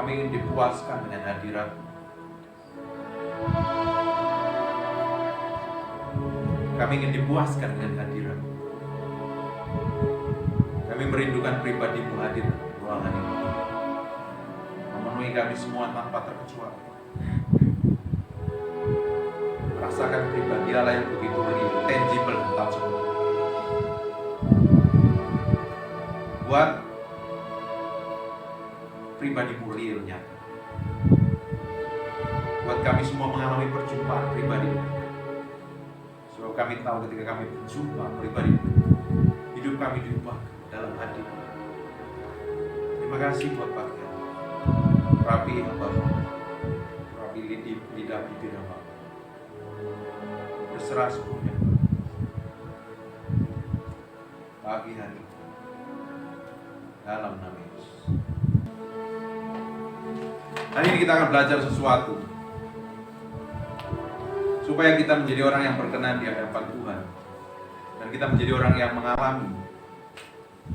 Kami ingin dipuaskan dengan hadirat. Kami ingin dipuaskan dengan hadirat. Kami merindukan pribadi-Mu hadir di ruangan ini, memenuhi kami semua tanpa terkecuali. Rasakan pribadi Allah yang begitu real, tangible, dan tangible. Buat pribadi-Mu real nyata. Buat kami semua mengalami perjumpaan pribadi. Sebab kami tahu ketika kami berjumpa pribadi, hidup kami diubah dalam hati. Terima kasih buat pagi hari. Rapi hamba, rapi lidah bibir hamba. Berserah sepenuhnya pagi hari dalam nama Yesus. Hari ini kita akan belajar sesuatu supaya kita menjadi orang yang berkenan di hadapan Tuhan, dan kita menjadi orang yang mengalami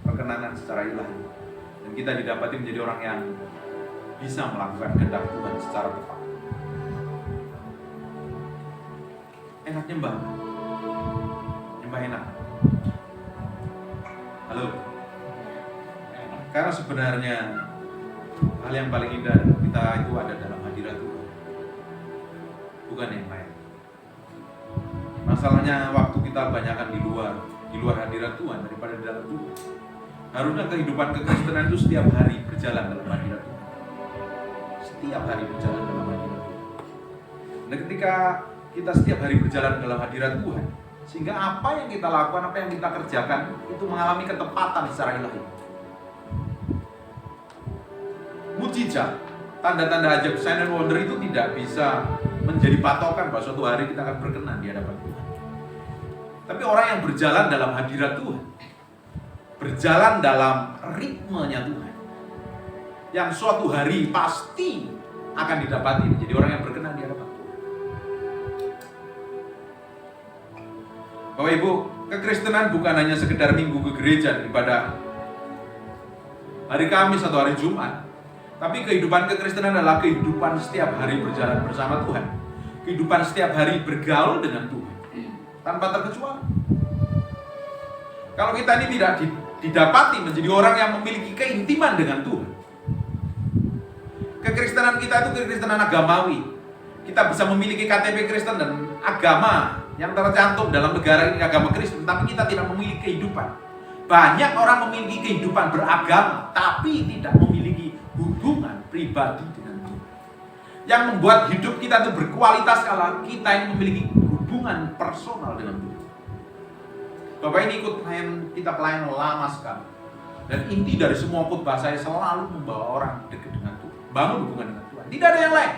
perkenanan secara ilahi, dan kita didapati menjadi orang yang bisa melakukan kehendak Tuhan secara tepat. Enak nyembah enak. Halo. Karena sebenarnya hal yang paling indah dalam kita itu ada dalam hadirat Tuhan, bukan yang lain. Masalahnya waktu kita kebanyakan di luar hadirat Tuhan daripada di dalam Tuhan. Harusnya kehidupan kekristenan itu setiap hari berjalan dalam hadirat Tuhan. Setiap hari berjalan dalam hadirat Tuhan. Dan ketika kita setiap hari berjalan dalam hadirat Tuhan, sehingga apa yang kita lakukan, apa yang kita kerjakan itu mengalami ketepatan secara ilahi. Mujizat, tanda-tanda ajaib, sign and wonder itu tidak bisa menjadi patokan bahwa suatu hari kita akan berkenan di hadapan Tuhan. Tapi orang yang berjalan dalam hadirat Tuhan, berjalan dalam ritmenya Tuhan, yang suatu hari pasti akan didapati menjadi orang yang berkenan di hadapan Tuhan. Bapak Ibu, kekristenan bukan hanya sekedar minggu ke gereja dan ibadah hari Kamis atau hari Jumat. Tapi kehidupan kekristenan adalah kehidupan setiap hari berjalan bersama Tuhan. Kehidupan setiap hari bergaul dengan Tuhan, tanpa terkecuali. Kalau kita ini tidak didapati menjadi orang yang memiliki keintiman dengan Tuhan, kekristenan kita itu kekristenan agamawi. Kita bisa memiliki KTP Kristen dan agama yang tercantum dalam negara ini agama Kristen, tapi kita tidak memiliki kehidupan. Banyak orang memiliki kehidupan beragama, tapi tidak memiliki hubungan pribadi dengan Tuhan. Yang membuat hidup kita itu berkualitas kalau kita yang memiliki hubungan personal dengan Tuhan. Bapak ini ikut kita pelayan lama sekali. Dan inti dari semua khotbah saya selalu membawa orang dekat dengan Tuhan, bangun hubungan dengan Tuhan. Tidak ada yang lain.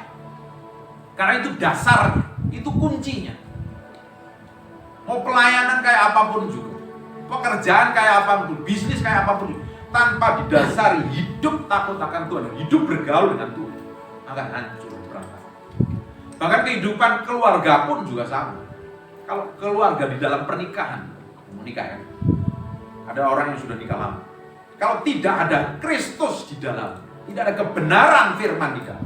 Karena itu dasarnya, itu kuncinya. Mau pelayanan kayak apapun juga, pekerjaan kayak apapun, bisnis kayak apapun juga, tanpa didasari hidup takut akan Tuhan, hidup bergaul dengan Tuhan, akan hancur berantakan. Bahkan kehidupan keluarga pun juga sama. Kalau keluarga di dalam pernikahan, menikah ya, ada orang yang sudah nikah lama. Kalau tidak ada Kristus di dalam, tidak ada kebenaran firman di dalam,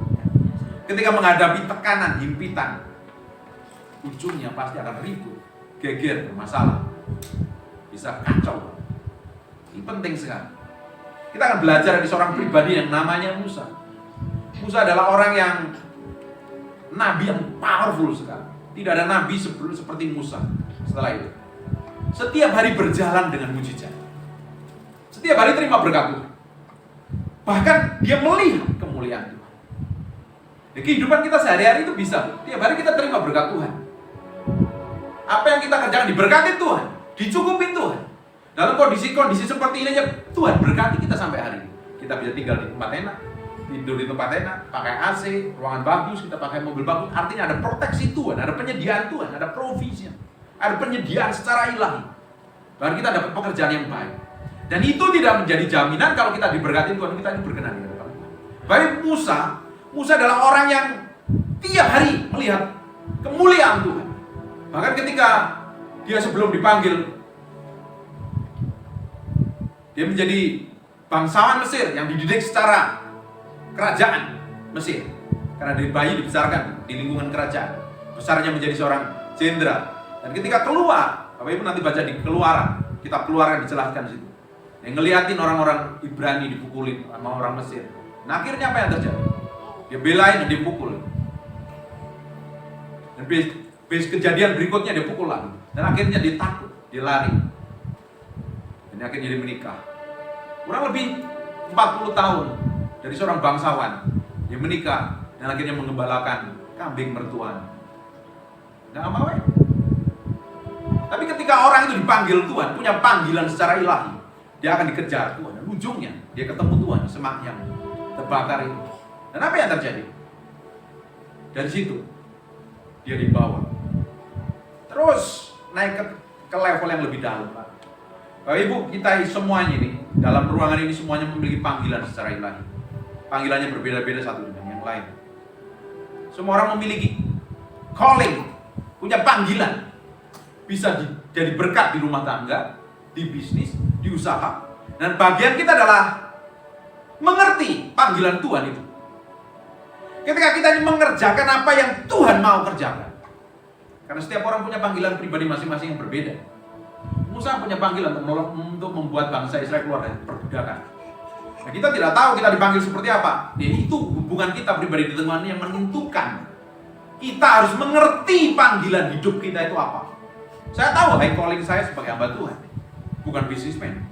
ketika menghadapi tekanan, himpitan, ujungnya pasti akan ribut, geger, bermasalah, bisa kacau. Ini penting sekali. Kita akan belajar dari seorang pribadi yang namanya Musa. Musa adalah orang yang nabi yang powerful sekali. Tidak ada nabi seperti Musa setelah itu. Setiap hari berjalan dengan mujizat. Setiap hari terima berkat Tuhan. Bahkan dia melihat kemuliaan Tuhan. Ya, kehidupan kita sehari-hari itu bisa. Tiap hari kita terima berkat Tuhan. Apa yang kita kerjakan diberkati Tuhan, dicukupin Tuhan. Dalam kondisi-kondisi seperti ini aja Tuhan berkati kita sampai hari ini. Kita bisa tinggal di tempat enak, tidur di tempat enak, pakai AC, ruangan bagus, kita pakai mobil bagus. Artinya ada proteksi Tuhan, ada penyediaan Tuhan, ada provision, ada penyediaan secara ilahi. Bahkan kita dapat pekerjaan yang baik. Dan itu tidak menjadi jaminan kalau kita diberkati Tuhan, kita ini berkenan di hadapan Tuhan. Baik Musa adalah orang yang tiap hari melihat kemuliaan Tuhan. Bahkan ketika dia sebelum dipanggil, dia menjadi bangsawan Mesir yang dididik secara kerajaan. Mesir. Karena dari bayi dibesarkan di lingkungan kerajaan. Besarnya menjadi seorang jenderal. Dan ketika keluar, Bapak Ibu nanti baca di Keluaran, kitab Keluaran dijelaskan di situ. Yang ngeliatin orang-orang Ibrani dipukulin sama orang Mesir. Nah akhirnya apa yang terjadi? Dia belain dan dipukul. Dan kejadian berikutnya dia pukul lagi. Dan akhirnya dia takut, dia lari. Dan akhirnya dia menikah. Kurang lebih 40 tahun dari seorang bangsawan. Dia menikah dan akhirnya mengembalakan kambing mertuanya. Nggak mau ya? Tapi ketika orang itu dipanggil Tuhan, punya panggilan secara ilahi, dia akan dikejar Tuhan. Dan ujungnya dia ketemu Tuhan di semak yang terbakar itu. Dan apa yang terjadi? Dari situ dia dibawa terus naik ke level yang lebih dalam. Bapak Ibu, kita semuanya ini dalam ruangan ini semuanya memiliki panggilan secara ilahi. Panggilannya berbeda-beda satu dengan yang lain. Semua orang memiliki calling, punya panggilan. Bisa jadi berkat di rumah tangga, di bisnis, di usaha. Dan bagian kita adalah mengerti panggilan Tuhan itu. Ketika kita ini mengerjakan apa yang Tuhan mau kerjakan. Karena setiap orang punya panggilan pribadi masing-masing yang berbeda. Musa punya panggilan untuk membuat bangsa Israel keluar dari perbudakan. Nah, kita tidak tahu kita dipanggil seperti apa. Nah, itu hubungan kita pribadi di Tuhan yang menentukan. Kita harus mengerti panggilan hidup kita itu apa. Saya tahu high calling saya sebagai hamba Tuhan, bukan businessman.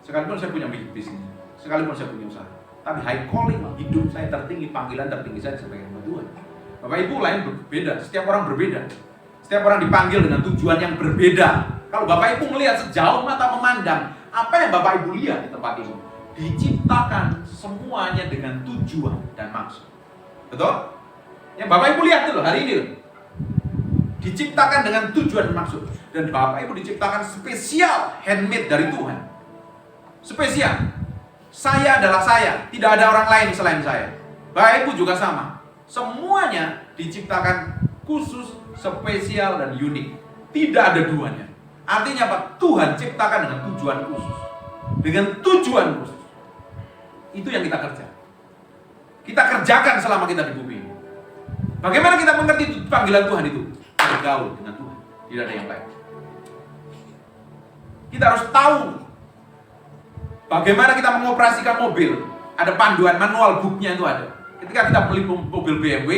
Sekalipun saya punya bisnis, sekalipun saya punya usaha, tapi high calling hidup saya tertinggi, panggilan tertinggi saya sebagai hamba Tuhan. Bapak Ibu lain berbeda, setiap orang berbeda. Setiap orang dipanggil dengan tujuan yang berbeda. Kalau Bapak Ibu melihat sejauh mata memandang, apa yang Bapak Ibu lihat di tempat ini? Diciptakan semuanya dengan tujuan dan maksud. Betul? Yang Bapak Ibu lihat dulu hari ini loh. Diciptakan dengan tujuan dan maksud. Dan Bapak Ibu diciptakan spesial, handmade dari Tuhan. Spesial. Saya adalah saya, tidak ada orang lain selain saya. Bapak Ibu juga sama. Semuanya diciptakan khusus, spesial, dan unik. Tidak ada duanya. Artinya apa? Tuhan ciptakan dengan tujuan khusus. Dengan tujuan khusus. Itu yang kita kerja. Kita kerjakan selama kita di bumi ini. Bagaimana kita mengerti panggilan Tuhan itu? Bergaul dengan Tuhan. Tidak ada yang lain. Kita harus tahu bagaimana kita mengoperasikan mobil. Ada panduan manual booknya itu ada. Ketika kita beli mobil BMW,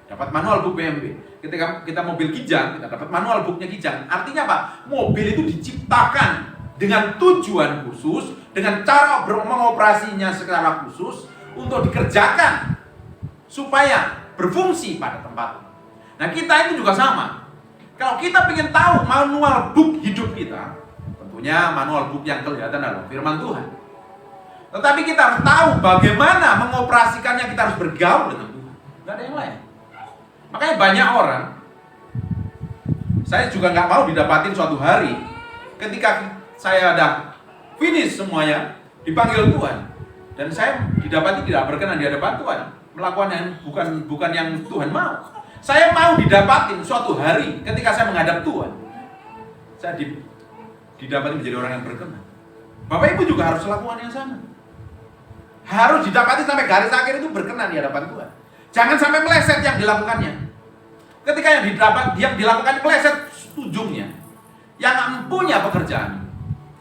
dapat manual book BMW. Ketika kita mobil Kijang, kita dapat manual booknya Kijang. Artinya apa? Mobil itu diciptakan dengan tujuan khusus, dengan cara mengoperasinya secara khusus untuk dikerjakan supaya berfungsi pada tempat. Nah kita itu juga sama. Kalau kita ingin tahu manual book hidup kita, tentunya manual book yang kelihatan adalah firman Tuhan. Tetapi kita harus tahu bagaimana mengoperasikannya, kita harus bergaul dengan Tuhan. Gak ada yang lain. Makanya banyak orang, saya juga nggak mau didapatin suatu hari ketika saya ada finish semuanya, dipanggil Tuhan, dan saya didapati tidak berkenan di hadapan Tuhan, melakukan yang bukan yang Tuhan mau. Saya mau didapatin suatu hari ketika saya menghadap Tuhan, saya didapati menjadi orang yang berkenan. Bapak Ibu juga harus lakukan yang sama. Harus didapati sampai garis akhir itu berkenan di hadapan Tuhan. Jangan sampai meleset yang dilakukannya. Ketika yang dilakukan meleset ujungnya, yang punya pekerjaan,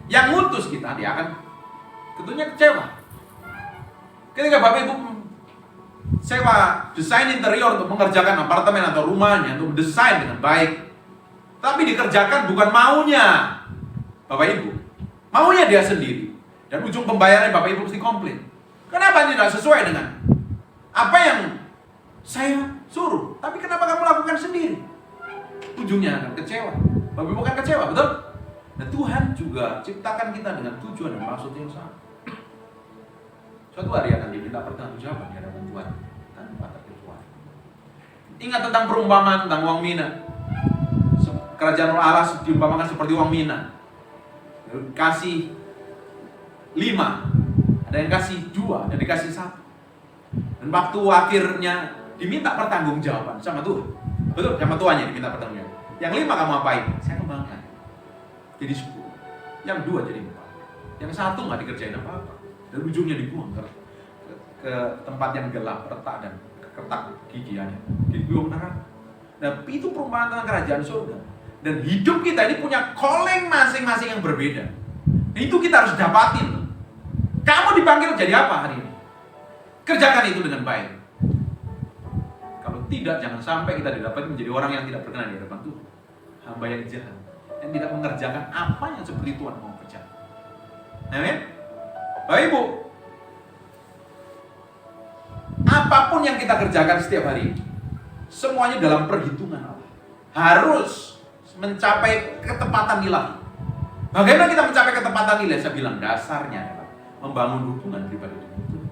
yang ngutus kita, dia akan tentunya kecewa. Ketika Bapak Ibu sewa desain interior untuk mengerjakan apartemen atau rumahnya, untuk mendesain dengan baik, tapi dikerjakan bukan maunya Bapak Ibu, maunya dia sendiri, dan ujung pembayarannya Bapak Ibu mesti komplain. Kenapa tidak sesuai dengan apa yang saya suruh? Tapi kenapa kamu lakukan sendiri? Ujungnya akan kecewa. Bapak Ibu kan kecewa, betul? Nah Tuhan juga ciptakan kita dengan tujuan dan maksud yang sama. Suatu hari akan diminta pertanggungjawaban di hadapan Tuhan tanpa terkecuali. Ingat tentang perumpamaan tentang uang mina. Kerajaan Allah diumpamakan seperti uang mina. Kasih 5, ada yang kasih 2, ada yang kasih 1. Dan waktu akhirnya diminta pertanggungjawaban sama Tuhan. Betul, sama Tuhannya diminta pertanggungjawaban. Yang 5 kamu apain? Saya kembangkan jadi 10. Yang 2 jadi 4. Yang 1 nggak dikerjain apa-apa. Dan ujungnya dibuang ke tempat yang gelap, retak dan ketak gigi aja. Gigi neraka. Nah, itu perumpamaan tentang kerajaan surga. Dan hidup kita ini punya calling masing-masing yang berbeda. Itu kita harus dapatin. Kamu dipanggil jadi apa hari ini? Kerjakan itu dengan baik. Kalau tidak, jangan sampai kita didapati menjadi orang yang tidak berkenan di hadapan Tuhan. Hamba yang jahat, yang tidak mengerjakan apa yang seperti Tuhan mau kerjakan. Amin. Baik Ibu, apapun yang kita kerjakan setiap hari, semuanya dalam perhitungan Allah. Harus mencapai ketepatan nilai. Bagaimana kita mencapai ketepatan nilai? Saya bilang dasarnya adalah membangun hubungan pribadi dengan Tuhan.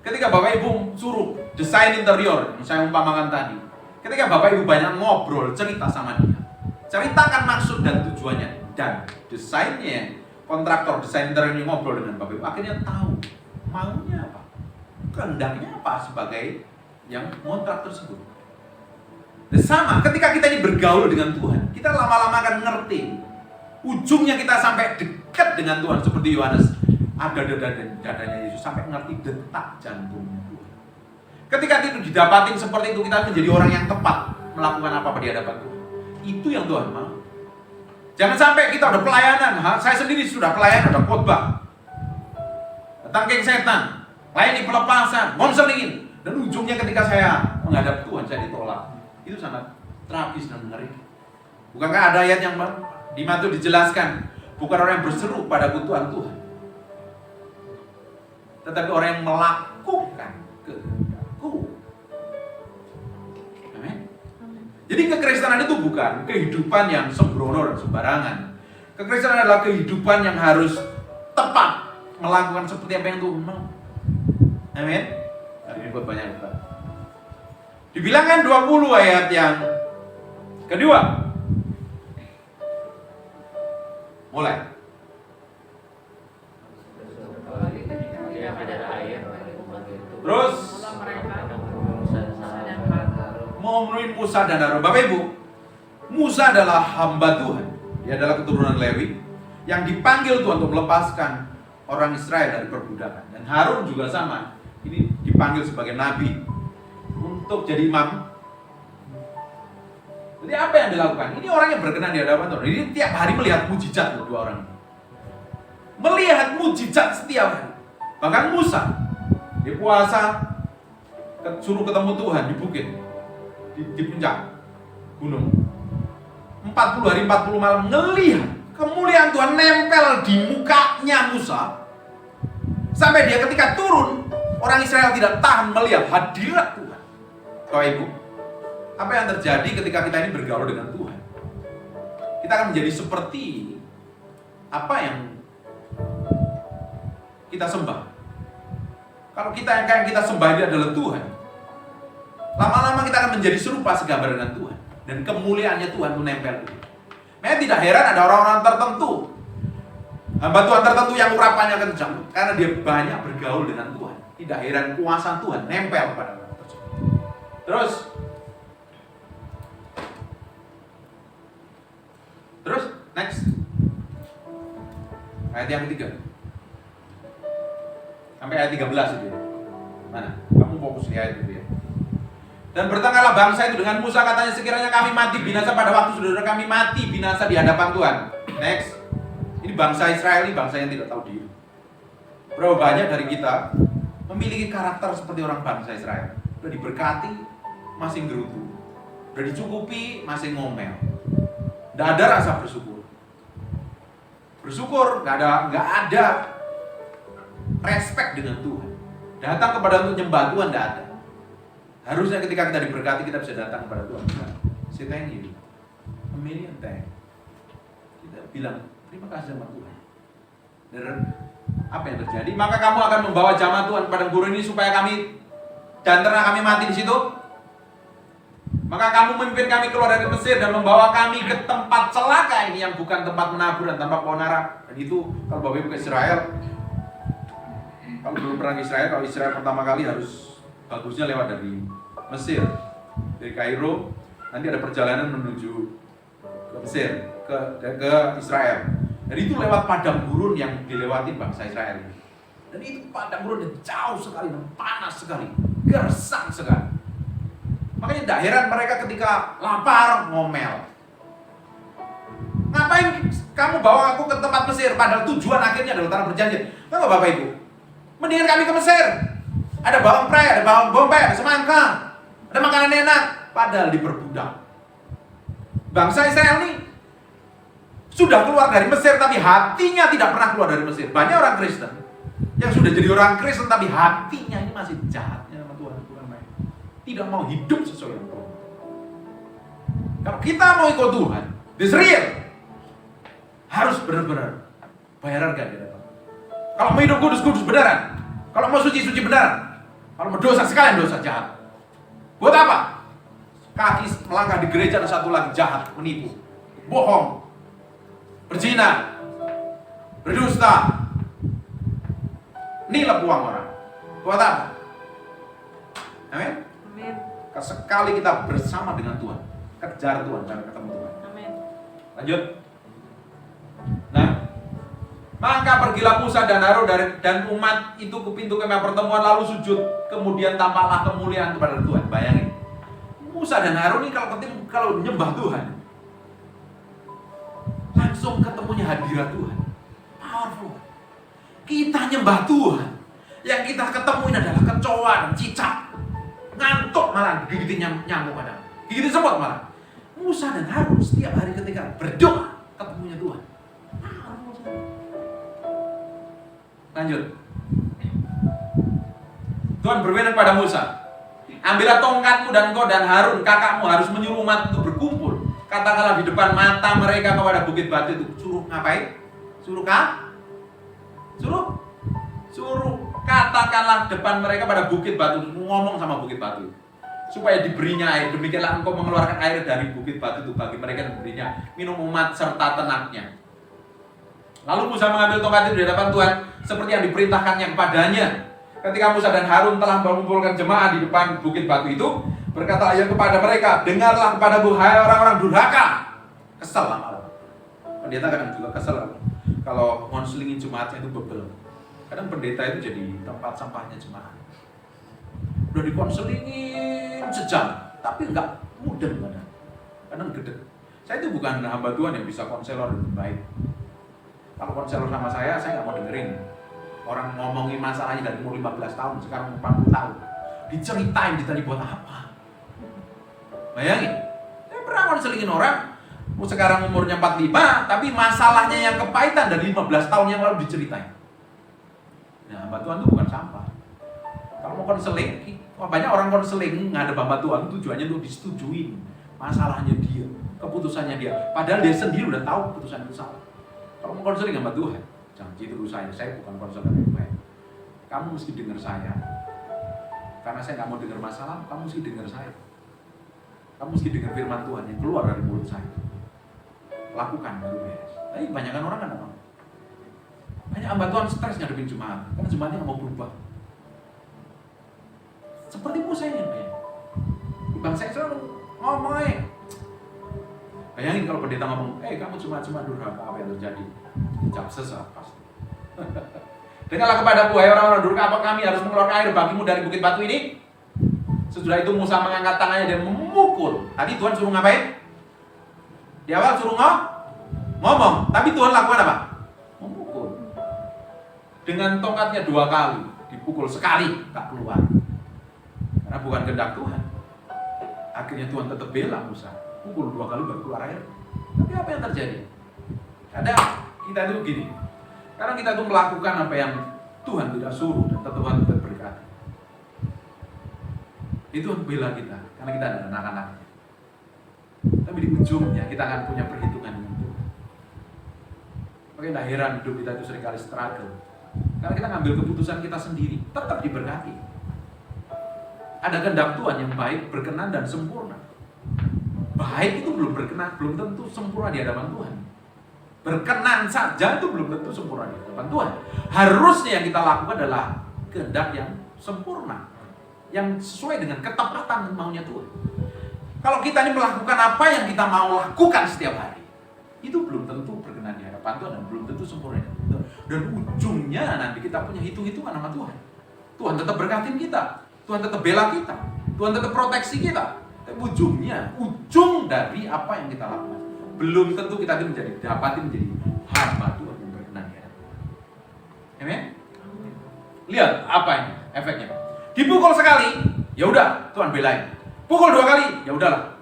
Ketika Bapak Ibu suruh desain interior, yang saya umpamakan tadi, ketika Bapak Ibu banyak ngobrol, cerita sama dia, ceritakan maksud dan tujuannya, dan desainnya, kontraktor desain interior ini ngobrol dengan Bapak Ibu, akhirnya tahu maunya apa, kehendaknya apa sebagai yang kontrak tersebut. Dan sama, ketika kita ini bergaul dengan Tuhan, kita lama-lama akan ngerti. Ujungnya kita sampai dekat dengan Tuhan seperti Yohanes. Ada dadanya Yesus sampai ngerti detak jantungnya Tuhan. Ketika itu didapatin seperti itu, kita menjadi orang yang tepat melakukan apa-apa di hadapan Tuhan. Itu yang Tuhan mau. Jangan sampai kita udah pelayanan. Saya sendiri sudah pelayanan, udah khotbah. Datang geng setan, layani pelepasan, konselingin. Dan ujungnya ketika saya menghadap Tuhan, saya ditolak. Itu sangat tragis dan mengerikan. Bukankah ada ayat yang di Matius dijelaskan, bukan orang yang berseru pada kebutuhan Tuhan, tetapi orang yang melakukan kehendakku. Amin. Jadi kekristenan itu bukan kehidupan yang sembrono dan sembarangan. Kekristenan adalah kehidupan yang harus tepat, melakukan seperti apa yang Tuhan mau. Amin. Hari ini buat banyak kita. Di Bilangan 20 ayat yang kedua. Mulai. Terus mau memenuhi Musa dan Harun. Bapak Ibu, Musa adalah hamba Tuhan. Dia adalah keturunan Lewi yang dipanggil Tuhan untuk melepaskan orang Israel dari perbudakan. Dan Harun juga sama. Ini dipanggil sebagai nabi untuk jadi imam. Jadi apa yang dilakukan? Ini orang yang berkenan di hadapan Tuhan. Ini tiap hari melihat mujizat loh, dua orang. Melihat mujizat setiap hari. Bahkan Musa, dia puasa, suruh ketemu Tuhan di bukit, di puncak gunung. 40 hari 40 malam ngelihat kemuliaan Tuhan nempel di mukanya Musa. Sampai dia ketika turun, orang Israel tidak tahan melihat hadirat Tuhan. Bapak Ibu, apa yang terjadi ketika kita ini bergaul dengan Tuhan? Kita akan menjadi seperti apa yang kita sembah. Kalau yang kita sembah ini adalah Tuhan, lama-lama kita akan menjadi serupa segambar dengan Tuhan. Dan kemuliaannya Tuhan itu nempel. Makanya tidak heran ada orang-orang tertentu, hamba Tuhan tertentu yang urapannya kencang, karena dia banyak bergaul dengan Tuhan. Tidak heran kuasa Tuhan nempel pada orang tersebut. Terus next ayat yang ketiga sampai ayat 13 itu ya. Mana? Kamu fokus di ayat itu ya. Dan bertengkarlah bangsa itu dengan Musa, katanya sekiranya kami mati binasa pada waktu saudara kami mati binasa di hadapan Tuhan. Next. Ini bangsa Israel, ini bangsa yang tidak tahu diri. Berapa banyak dari kita memiliki karakter seperti orang bangsa Israel. Sudah diberkati, masih gerutu. Sudah dicukupi, masih ngomel. Tidak ada rasa bersyukur. Bersyukur, nggak ada respect dengan Tuhan. Datang kepada untuk nyembah Tuhan, tidak ada. Harusnya ketika kita diberkati, kita bisa datang kepada Tuhan. Say thank you. A million thanks. Kita bilang, terima kasih sama Tuhan. Dan apa yang terjadi? Maka kamu akan membawa jamaah Tuhan pada gurun ini supaya kami dan ternak kami mati di situ. Maka kamu memimpin kami keluar dari Mesir dan membawa kami ke tempat celaka ini yang bukan tempat menabur dan tempat keonaran. Dan itu kalau Bapak Ibu ke Israel, kalau belum perang Israel, kalau Israel pertama kali harus bagusnya lewat dari Mesir, dari Kairo, nanti ada perjalanan menuju ke Mesir, ke Israel. Dan itu lewat padang gurun yang dilewati bangsa Israel. Dan itu padang gurun yang jauh sekali dan panas sekali. gersang sekali. Makanya tidak heran mereka ketika lapar ngomel. Ngapain kamu bawa aku ke tempat Mesir? Padahal tujuan akhirnya adalah tanah perjanjian. Tahu Bapak Ibu? Mendingan kami ke Mesir. Ada bawang pre, ada bawang bombay, ada semangka, ada makanan enak. Padahal diperbudak. Bangsa Israel ini sudah keluar dari Mesir, tapi hatinya tidak pernah keluar dari Mesir. Banyak orang Kristen yang sudah jadi orang Kristen, tapi hatinya ini masih jahatnya sama Tuhan. Tidak mau hidup sesuai dengan Tuhan. Kalau kita mau ikut Tuhan, this real, harus benar-benar bayar harga di hadapan. Kalau mau hidup kudus beneran, kalau mau suci beneran, kalau mau dosa sekalian dosa jahat. Buat apa? Kaki melangkah di gereja dan satu lagi jahat, menipu, bohong, berzina, berdusta, nilep uang orang. Buat apa? Amin. Amin. Sekali kita bersama dengan Tuhan, kejar Tuhan dan ketemu Tuhan. Amin. Lanjut. Nah, maka pergilah Musa dan Harun dan umat itu ke pintu kemah pertemuan lalu sujud, kemudian tampaklah kemuliaan kepada Tuhan. Bayangin, Musa dan Harun ini kalau nyembah Tuhan, langsung ketemunya hadirat Tuhan. Powerful. Kita nyembah Tuhan, yang kita ketemuin adalah kecoa dan cicak, ngantuk malah gigitin nyamuk kadang, gigitin semut malah. Musa dan Harun setiap hari ketika berdoa ketemunya Tuhan. Lanjut. Tuhan berfirman kepada Musa, ambillah tongkatmu dan engkau dan Harun kakakmu harus menyuruh umat itu berkumpul. Katakanlah di depan mata mereka kepada bukit batu itu. Suruh ngapain? Suruh katakanlah depan mereka pada bukit batu. Ngomong sama bukit batu supaya diberinya air. Demikianlah engkau mengeluarkan air dari bukit batu itu bagi mereka dan berinya minum umat serta ternaknya. Lalu Musa mengambil tongkat itu di hadapan Tuhan seperti yang diperintahkannya kepadanya. Ketika Musa dan Harun telah mengumpulkan jemaah di depan bukit batu itu, berkatalah ia kepada mereka, dengarlah kepadaku hai orang-orang durhaka. Kesel lama-lama. Pendeta kadang juga kesel kalau konselingin jemaatnya itu bebel. Kadang pendeta itu jadi tempat sampahnya jemaat. Udah dikonselingin sejam, tapi enggak mudah kadang gede. Saya itu bukan hamba Tuhan yang bisa konselor dengan baik. Kalau konselor sama saya nggak mau dengerin. Orang ngomongin masalahnya dari umur 15 tahun, sekarang 40 tahun. Diceritain, ditanya buat apa? Bayangin, saya pernah konselingin orang, sekarang umurnya 45, tapi masalahnya yang kepahitan dari 15 tahun yang lalu diceritain. Nah, hamba Tuhan itu bukan sampah. Kalau mau konseling, banyak orang konseling ngadep hamba Tuhan tujuannya untuk disetujuin masalahnya dia, keputusannya dia. Padahal dia sendiri udah tahu keputusan itu salah. Kalau mau konseling sama Tuhan, jangan gitu saya bukan konselor yang baik. Kamu mesti dengar saya. Karena saya nggak mau dengar masalah, kamu mesti dengar saya. Kamu mesti dengar firman Tuhan yang keluar dari mulut saya. Lakukan baru beres. Tapi kebanyakan orang kan apa? Banyak hamba Tuhan stres ngadepin jemaat, karena jemaatnya nggak mau berubah. Seperti Musa ini, bangsa Israel ngomong bayangin kalau pendeta ngomong, kamu cuma durhaka, apa yang terjadi? Ucap sesat pasti. Dengarlah kepadaku, hai orang-orang durhaka, apa kami harus mengeluarkan air bagimu dari bukit batu ini? Sesudah itu Musa mengangkat tangannya dan memukul. Tadi Tuhan suruh ngapain? Di awal suruh ngomong, tapi Tuhan lakukan apa? Memukul. Dengan tongkatnya 2 kali, dipukul sekali, tak keluar. Karena bukan kehendak Tuhan. Akhirnya Tuhan tetap bela Musa. Pukul 2 kali baru keluar air. Tapi apa yang terjadi? Kadang kita itu begini. Kadang kita itu melakukan apa yang Tuhan tidak suruh dan Tuhan tetap berkati. Itu bela kita, karena kita ada anak-anaknya. Tapi di ujungnya kita akan punya perhitungan dengan Tuhan. Makanya tidak heran hidup kita itu seringkali struggle. Karena kita ngambil keputusan kita sendiri, tetap diberkati. Ada kehendak Tuhan yang baik, berkenan dan sempurna. Baik itu belum berkenan, belum tentu sempurna di hadapan Tuhan. Berkenan saja itu belum tentu sempurna di hadapan Tuhan. Harusnya yang kita lakukan adalah kehendak yang sempurna, yang sesuai dengan ketepatan maunya Tuhan. Kalau kita ini melakukan apa yang kita mau lakukan setiap hari, itu belum tentu berkenan di hadapan Tuhan dan belum tentu sempurna. Dan ujungnya nanti kita punya hitung-hitungan sama Tuhan. Tuhan tetap berkatin kita. Tuhan tetap bela kita, Tuhan tetap proteksi kita. Tapi ujung dari apa yang kita lakukan, belum tentu kita dapat menjadi hamba Tuhan yang berkenan di hadapan. Amin. Lihat apa ini efeknya. Dipukul sekali, ya udah Tuhan belain. Pukul 2 kali, ya udahlah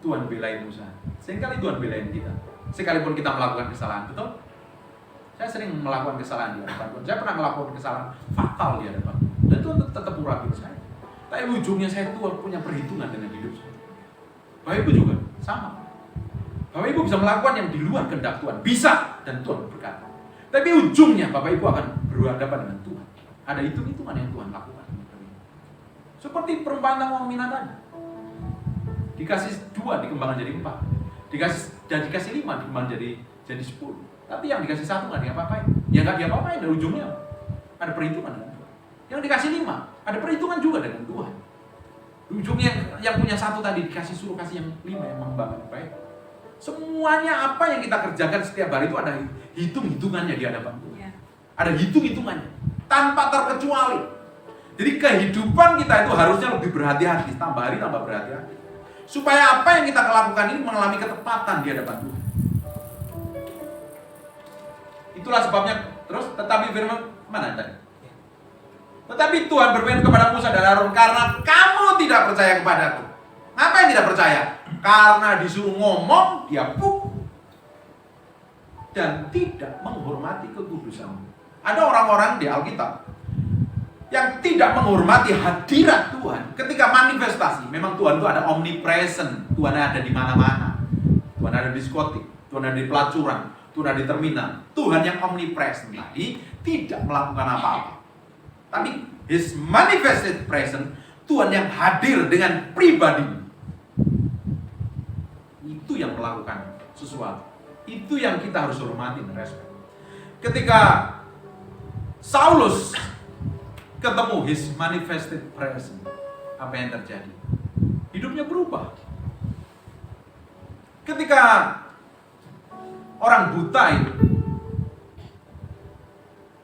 Tuhan belain Musa. Seringkali Tuhan belain kita. Sekalipun kita melakukan kesalahan, betul? Saya sering melakukan kesalahan di hadapan Tuhan. Saya pernah melakukan kesalahan fatal di hadapan Tuhan. Dan Tuhan tetap urapi saya. Tapi ujungnya saya Tuhan punya perhitungan dengan hidup saya. Bapak Ibu juga sama. Bapak Ibu bisa melakukan yang di luar kehendak Tuhan, bisa, dan Tuhan berkata. Tapi ujungnya Bapak Ibu akan berhadapan dengan Tuhan. Ada hitung-hitungan yang Tuhan lakukan. Seperti perumpamaan orang Mina tadi. Dikasih 2 dikembangkan jadi 4. Dikasih 5 dikembangkan jadi 10. Tapi yang dikasih 1 nggak diapa-apain. Ya nggak diapa-apain, dan ujungnya ada perhitungan dengan Tuhan. Yang dikasih 5 ada perhitungan juga dengan Tuhan. Ujungnya yang punya 1 tadi suruh kasih yang 5 yang mengembangkan baik. Semuanya apa yang kita kerjakan setiap hari itu ada hitung-hitungannya di hadapan Tuhan. Ada hitung-hitungannya tanpa terkecuali. Jadi kehidupan kita itu harusnya lebih berhati-hati, tambah hari tambah berhati-hati. Supaya apa yang kita lakukan ini mengalami ketepatan di hadapan Tuhan. Itulah sebabnya, terus tetapi firman mana tadi? Tetapi Tuhan berfirman kepada Musa dan Harun, karena kamu tidak percaya kepadaku. Apa yang tidak percaya? Karena disuruh ngomong, dia pukul. Dan tidak menghormati kekudusanmu. Ada orang-orang di Alkitab yang tidak menghormati hadirat Tuhan ketika manifestasi. Memang Tuhan itu ada omnipresent, Tuhan ada di mana-mana. Tuhan ada di diskotik, Tuhan ada di pelacuran, Tuhan ada di terminal. Tuhan yang omnipresent tadi tidak melakukan apa-apa. Tapi His manifested present, Tuhan yang hadir dengan pribadi. Itu yang melakukan sesuatu. Itu yang kita harus hormati dan respect. Ketika Saulus ketemu His manifested presence, apa yang terjadi? Hidupnya berubah. Ketika orang buta itu,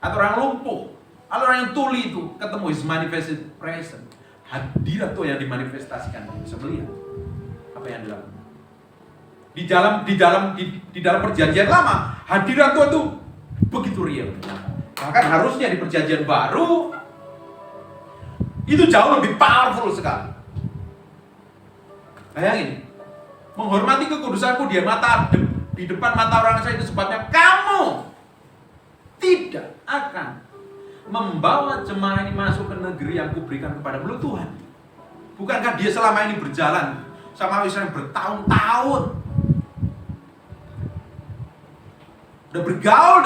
atau orang lumpuh, atau orang yang tuli itu ketemu His manifested presence, hadirat Tuhan yang dimanifestasikan, dia bisa melihat apa yang dilakukan. Di dalam perjanjian lama, hadirat Tuhan itu begitu real. Bahkan harusnya di perjanjian baru itu jauh lebih powerful sekali. Bayangin, menghormati kekudusanku di depan mata orang saya itu sebabnya kamu tidak akan membawa jemaah ini masuk ke negeri yang kuberikan kepada mulut Tuhan. Bukankah dia selama ini berjalan sama Israel bertahun-tahun, sudah bergaul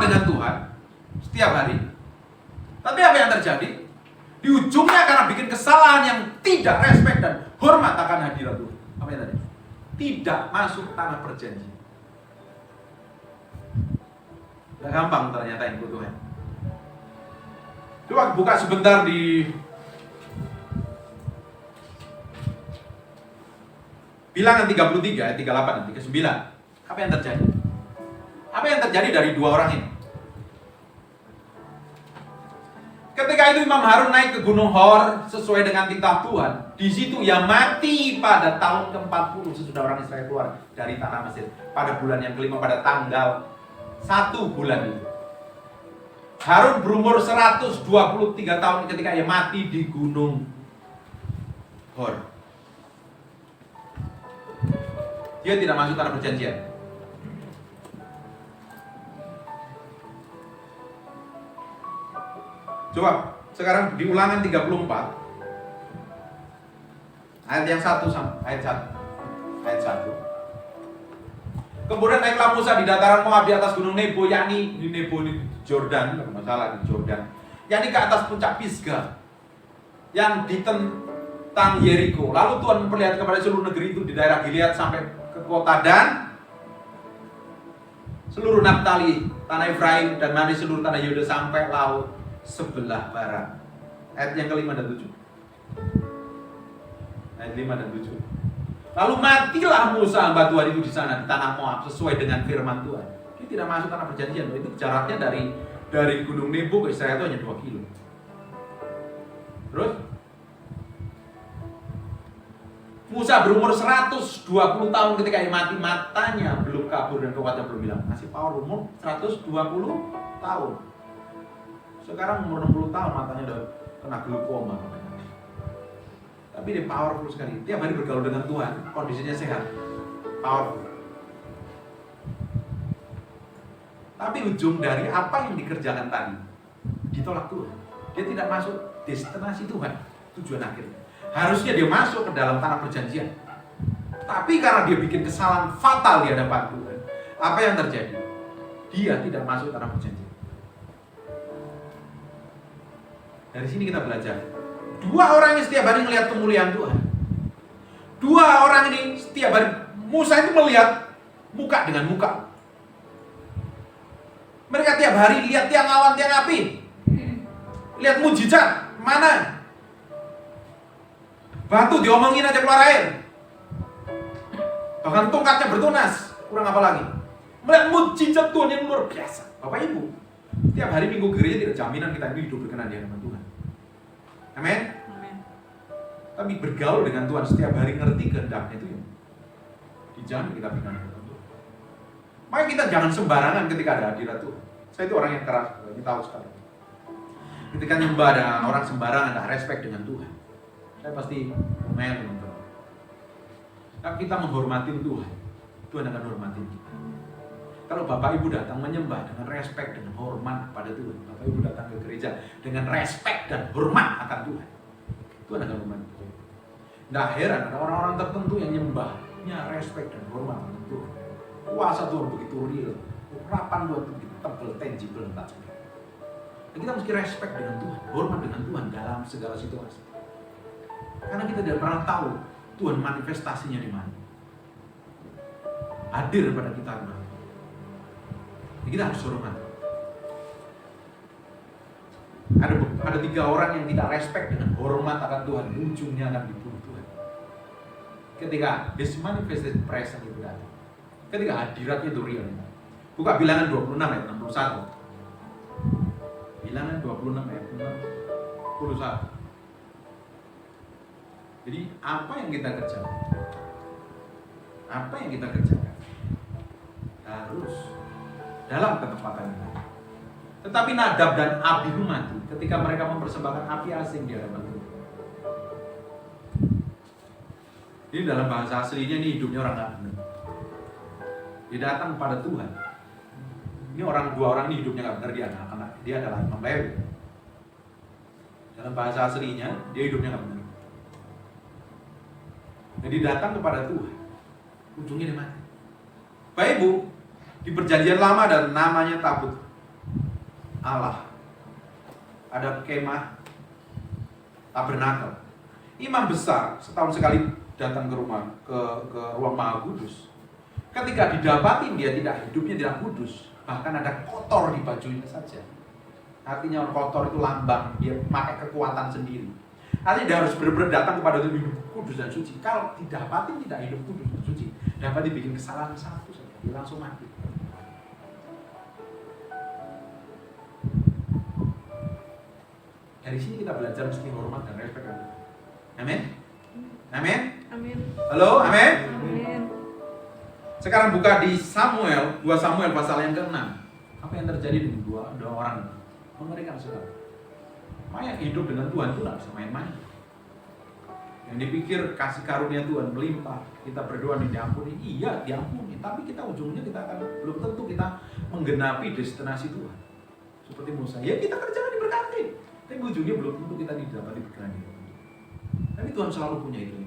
dengan Tuhan, setiap hari. Tapi apa yang terjadi? Di ujungnya karena bikin kesalahan yang tidak respect dan hormat akan hadirat Tuhan. Apa yang tadi? Tidak masuk tanah perjanjian. Gak gampang ternyata ikut Tuhan. Coba buka sebentar di Bilangan 33, ayat 38 dan 39. Apa yang terjadi? Apa yang terjadi dari 2 orang ini? Ketika itu Imam Harun naik ke Gunung Hor sesuai dengan titah Tuhan. Di situ ia mati pada tahun ke-40 sesudah orang Israel keluar dari tanah Mesir. Pada bulan yang kelima, pada tanggal 1 bulan itu. Harun berumur 123 tahun ketika ia mati di Gunung Hor. Dia tidak masuk tanah perjanjian. Coba sekarang di Ulangan 34 ayat yang 1 sampai ayat 1. Kemudian naiklah Musa di dataran Moab di atas gunung Nebo, yakni di Nebo di Jordan, tidak masalah di Jordan, yakni ke atas puncak Pisgah yang ditentang Yeriko. Lalu Tuhan memperlihatkan kepada seluruh negeri itu di daerah Gilead sampai ke kota Dan, seluruh Naftali, tanah Efraim, dan dari seluruh tanah Yehuda sampai laut sebelah barat. Ayat yang ke-5 dan 7. Ayat 5 dan 7. Lalu matilah Musa hamba Tuhan itu di sana di tanah Moab sesuai dengan firman Tuhan. Dia tidak masuk tanah perjanjian. Itu jaraknya Dari Gunung Nebo ke Israel itu hanya 2 kilo. Terus Musa berumur 120 tahun ketika ia mati, matanya belum kabur dan kekuatannya belum hilang. Masih power umur 120 tahun. Sekarang umur 60 tahun matanya udah kena glaukoma. Tapi dia powerful sekali. Tiap hari bergaul dengan Tuhan, kondisinya sehat, powerful. Tapi ujung dari apa yang dikerjakan tadi ditolak Tuhan. Dia tidak masuk destinasi Tuhan, tujuan akhirnya. Harusnya dia masuk ke dalam tanah perjanjian. Tapi karena dia bikin kesalahan fatal di hadapan Tuhan, apa yang terjadi? Dia tidak masuk tanah perjanjian. Dari sini kita belajar. 2 orang yang setiap hari melihat kemuliaan Tuhan. 2 orang ini setiap hari, Musa itu melihat muka dengan muka. Mereka tiap hari lihat tiang awan, tiang api. Lihat mujizat, mana? Batu diomongin aja keluar air. Bahkan tongkatnya bertunas. Kurang apa lagi? Melihat mujizat Tuhan yang luar biasa. Bapak Ibu, tiap hari minggu gereja tidak jaminan kita ini hidup berkenan di hadapan Tuhan. Amin? Tapi bergaul dengan Tuhan setiap hari, ngerti kehendaknya itu ya, dijamin kita berkenan dengan Tuhan. Makanya kita jangan sembarangan ketika ada hadirat Tuhan. Saya itu orang yang keras, ini tahu sekali. Ketika nyembah ada orang sembarangan, ada respect dengan Tuhan, saya pasti ngomel dengan Tuhan. Tapi kita menghormati Tuhan, Tuhan akan hormati kita. Kalau Bapak Ibu datang menyembah dengan respect, dengan hormat pada Tuhan, Bapak Ibu datang ke gereja dengan respect dan hormat akan Tuhan, Tuhan akan hormati Tuhan. Nggak heran ada orang-orang tertentu yang nyembahnya respect dan hormat dengan Tuhan. Kuasa Tuhan begitu real, urapan Tuhan begitu tebal, tangible, dan tajam. Dan kita mesti respect dengan Tuhan, hormat dengan Tuhan dalam segala situasi. Karena kita tidak pernah tahu Tuhan manifestasinya di mana. Hadir pada kita kemana. Kita harus hormat. Ada 3 orang yang tidak respect dengan hormat akan Tuhan, ujungnya akan dibunuh Tuhan. Ketika His manifested presence itu datang, ketika hadiratnya itu real. Buka Bilangan 26 ayat 61. Bilangan 26 ayat 61. Jadi apa yang kita kerjakan? Apa yang kita kerjakan? Harus dalam ketepatan ini. Tetapi Nadab dan Abihu mati ketika mereka mempersembahkan api asing di hadapan Tuhan. Ini dalam bahasa aslinya ini hidupnya orang nggak benar. Dia datang kepada Tuhan. Ini 2 orang ini hidupnya nggak benar, dia adalah Imam Lewi. Dalam bahasa aslinya dia hidupnya nggak benar. Jadi datang kepada Tuhan, ujungnya dia mati. Bapak Ibu, di perjanjian lama ada namanya tabut Allah. Ada kemah tabernakel. Imam besar setahun sekali datang ke ruang Maha Kudus. Ketika didapatin dia hidupnya tidak kudus, bahkan ada kotor di bajunya saja. Artinya orang kotor itu lambang dia pakai kekuatan sendiri. Artinya dia harus benar-benar datang kepada Tuhan hidup kudus dan suci. Kalau didapatin tidak hidup kudus dan suci, dapat dibikin kesalahan satu saja, dia langsung mati. Dari sini kita belajar mesti hormat dan respect. Amin. Amin. Amin. Halo, amin. Amin. Sekarang buka di 2 Samuel pasal yang ke-6. Apa yang terjadi dengan dua orang ini? Mengerikan sekali. Makanya hidup dengan Tuhan itu tidak bisa main-main. Yang dipikir kasih karunia Tuhan melimpah, kita berdoa diampuni, iya diampuni, tapi kita ujungnya kita akan belum tentu kita menggenapi destinasi Tuhan. Seperti Musa, ya kita kerjakan diberkati, tapi ujungnya belum tentu kita dapat diberkati. Tapi Tuhan selalu punya itu.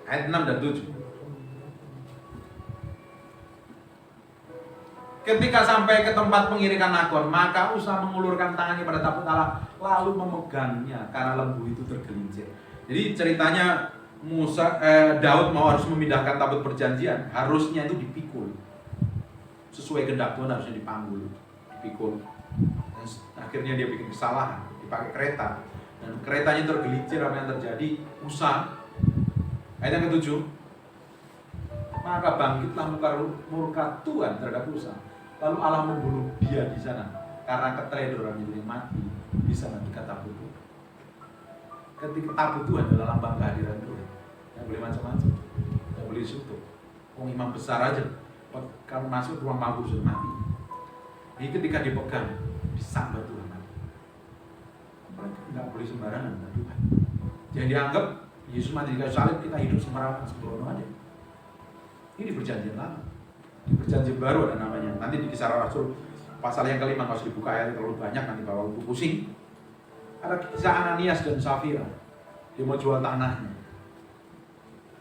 Ayat 6 dan 7. Ketika sampai ke tempat pengirikan Nakon, maka Usa mengulurkan tangannya pada tabut Allah, lalu memegangnya karena lembu itu tergelincir. Jadi ceritanya Daud mau harus memindahkan tabut perjanjian, harusnya itu dipikul. Sesuai kehendak Tuhan harusnya dipanggul, dipikul. Dan akhirnya dia bikin kesalahan, dipakai kereta, dan keretanya tergelincir. Apa yang terjadi? Usa, ayat yang ke-7, maka bangkitlah murka Tuhan terhadap Usa, Lalu Allah membunuh dia di sana karena keteledoran itu yang mati di sana di tabut Tuhan. Ketika tabut Tuhan adalah lambang kehadiran Tuhan. Yang boleh macam-macam, yang boleh disutup. Imam besar aja, kalau masuk ruang mampus sudah mati. Ini ketika dipegang, disambar Tuhan. Nggak boleh sembarangan dengan Tuhan. Jangan dianggap Yesus mati di kayu salib kita hidup sembarangan sembrono aja. Ini di perjanjian lama. Di perjanjian baru ada namanya. Nanti di Kisah Rasul pasal yang kelima, kalau dibuka ayat terlalu banyak nanti bawa buku pusing. Ada kisah Ananias dan Safira. Dia mau jual tanahnya,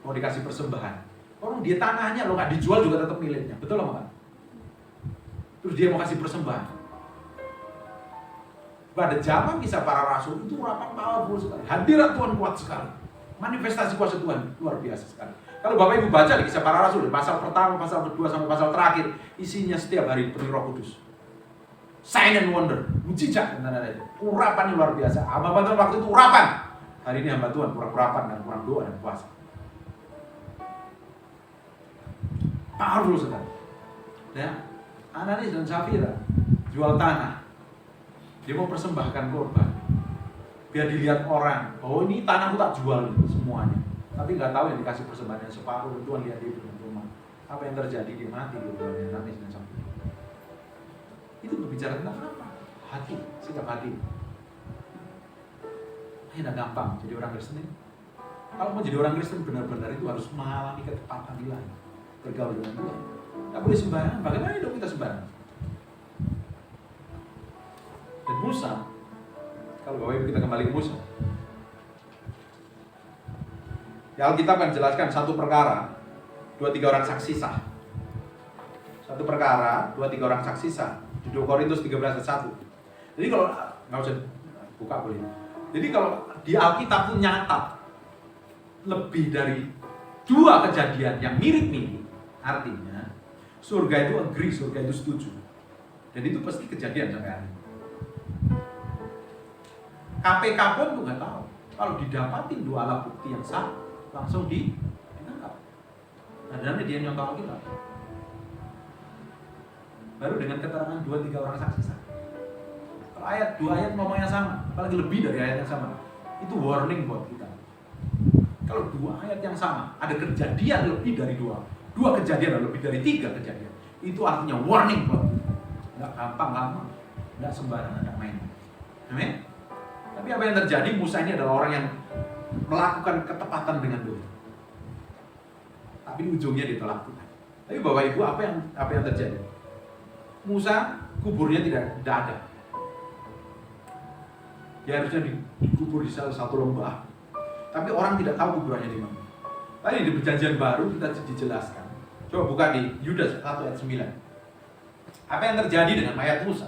mau dikasih persembahan. Orang dia tanahnya lo nggak dijual juga tetap miliknya, betul loh kan? Terus dia mau kasih persembahan. Pada zaman Kisah Para Rasul itu urapan powerful sekali. Hadirat Tuhan kuat sekali. Manifestasi kuasa Tuhan luar biasa sekali. Kalau Bapak Ibu baca di Kisah Para Rasul, pasal pertama, pasal kedua sampai pasal terakhir, isinya setiap hari penuh Roh Kudus. Sign and wonder, mujizat, urapan yang luar biasa. Hamba Tuhan waktu itu urapan. Hari ini hamba Tuhan kurang-kurapan dan kurang doa dan puasa. Powerful sekali. Ya, Ananias dan Safira jual tanah. Dia mau persembahkan korban. Biar dilihat orang, oh ini tanahku tak jual semuanya. Tapi nggak tahu yang dikasih persembahan yang separuh. Tuhan lihat dia dengan rumah. Apa yang terjadi? Dia mati di rumah Ananias dan Safira. Itu berbicara tentang apa? Hati, sikap hati. Ini tidak gampang jadi orang Kristen ini. Kalau mau jadi orang Kristen benar-benar itu harus mengalami ketepatan ilahi, bergaul dengan Tuhan. Tidak boleh sembarangan. Bagaimana hidup kita sembarangan? Dan Musa, kalau Bapak Ibu kita kembali ke Musa, di Alkitab kan jelaskan satu perkara, 2-3 orang saksi sah. Satu perkara, 2-3 orang saksi sah. Di 2 Korintus 13 ayat 1. Jadi kalau nggak usah buka boleh. Jadi kalau di Alkitab itu nyatat lebih dari 2 kejadian yang mirip-mirip, artinya surga itu agree, surga itu setuju. Dan itu pasti kejadian sampai hari ini. KPK pun tuh nggak tahu. Kalau didapatin 2 alat bukti yang sah, langsung ditangkap. Nah, dan dia nyontoh kita. Baru dengan keterangan 2-3 orang saksi sah. Kalau ayat 2 ayat ngomongnya sama, apalagi lebih dari ayat yang sama, itu warning buat kita. Kalau 2 ayat yang sama, ada kejadian lebih dari 2 kejadian lebih dari 3 kejadian, itu artinya warning buat kita. Nggak gampang, nggak sembarangan, nggak main. Amin. Tapi apa yang terjadi? Musa ini adalah orang yang melakukan ketepatan dengan Tuhan. Tapi ujungnya ditolak Tuhan. Tapi Bapak Ibu, apa yang terjadi? Musa kuburnya tidak ada. Dia harusnya dikubur di salah satu lembah. Tapi orang tidak tahu kuburannya di mana. Tadi di perjanjian baru kita dijelaskan. Coba buka di Yudas 1 ayat 9. Apa yang terjadi dengan mayat Musa?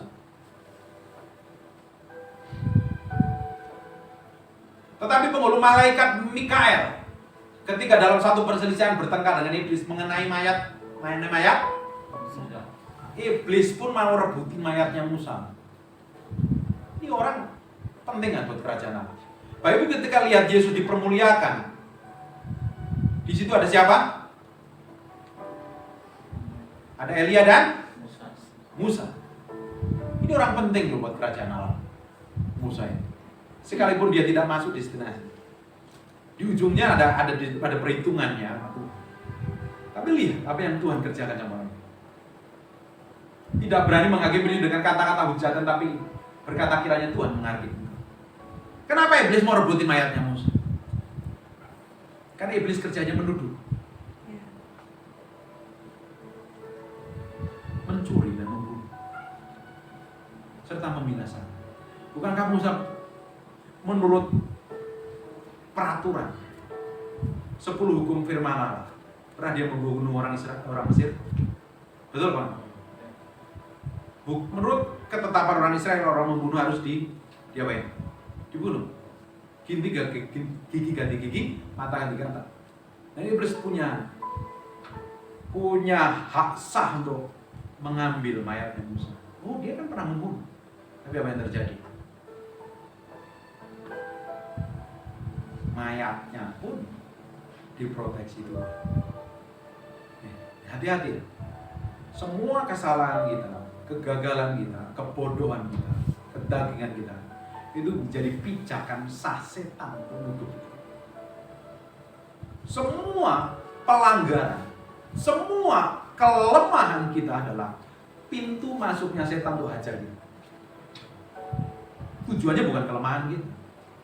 Tetapi penghulu malaikat Mikael ketika dalam satu perselisihan bertengkar dengan iblis mengenai mayat iblis pun mau rebutin mayatnya Musa. Ini orang penting kan buat kerajaan Allah. Bapak Ibu ketika lihat Yesus dipermuliakan, di situ ada siapa? Ada Elia dan Musa. Ini orang penting loh buat kerajaan Allah. Musa ini. Sekalipun dia tidak masuk destinasi. Di ujungnya ada perhitungannya. Tapi lihat apa yang Tuhan kerjakan sama orang. Tidak berani menghakimi dengan kata-kata hujatan, tapi berkata kiranya Tuhan menghakimi. Kenapa iblis mau rebutin mayatnya Musa? Karena iblis kerjanya menuduh, mencuri dan membunuh, serta membinasakan. Bukankah Musa menurut peraturan 10 hukum firman Allah pernah dia membunuh orang Mesir? Betul kan? Menurut ketetapan orang Israel, orang membunuh harus diapain? Dibunuh. Gigi ganti gigi, mata ganti mata. Nah, iblis punya hak sah untuk mengambil mayatnya Musa. Oh, dia kan pernah membunuh. Tapi apa yang terjadi? Mayatnya pun diproteksi Tuhan. Hati-hati. Semua kesalahan kita kegagalan kita, kebodohan kita, kedagingan kita, itu menjadi pijakan sah setan untuk kita. Semua pelanggaran, semua kelemahan kita adalah pintu masuknya setan untuk hajar kita. Tujuannya bukan kelemahan kita,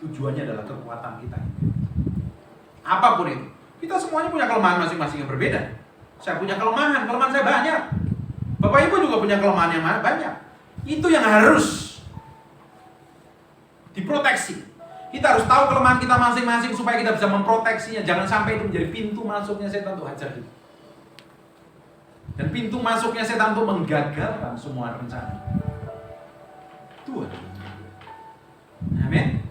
tujuannya adalah kekuatan kita. Apapun itu, kita semuanya punya kelemahan masing-masing yang berbeda. Saya punya kelemahan saya banyak. Bapak Ibu juga punya kelemahan yang banyak. Itu yang harus diproteksi. Kita harus tahu kelemahan kita masing-masing supaya kita bisa memproteksinya. Jangan sampai itu menjadi pintu masuknya setan untuk hajar kita. Dan pintu masuknya setan untuk menggagalkan semua rencana. Tuhan. Amin.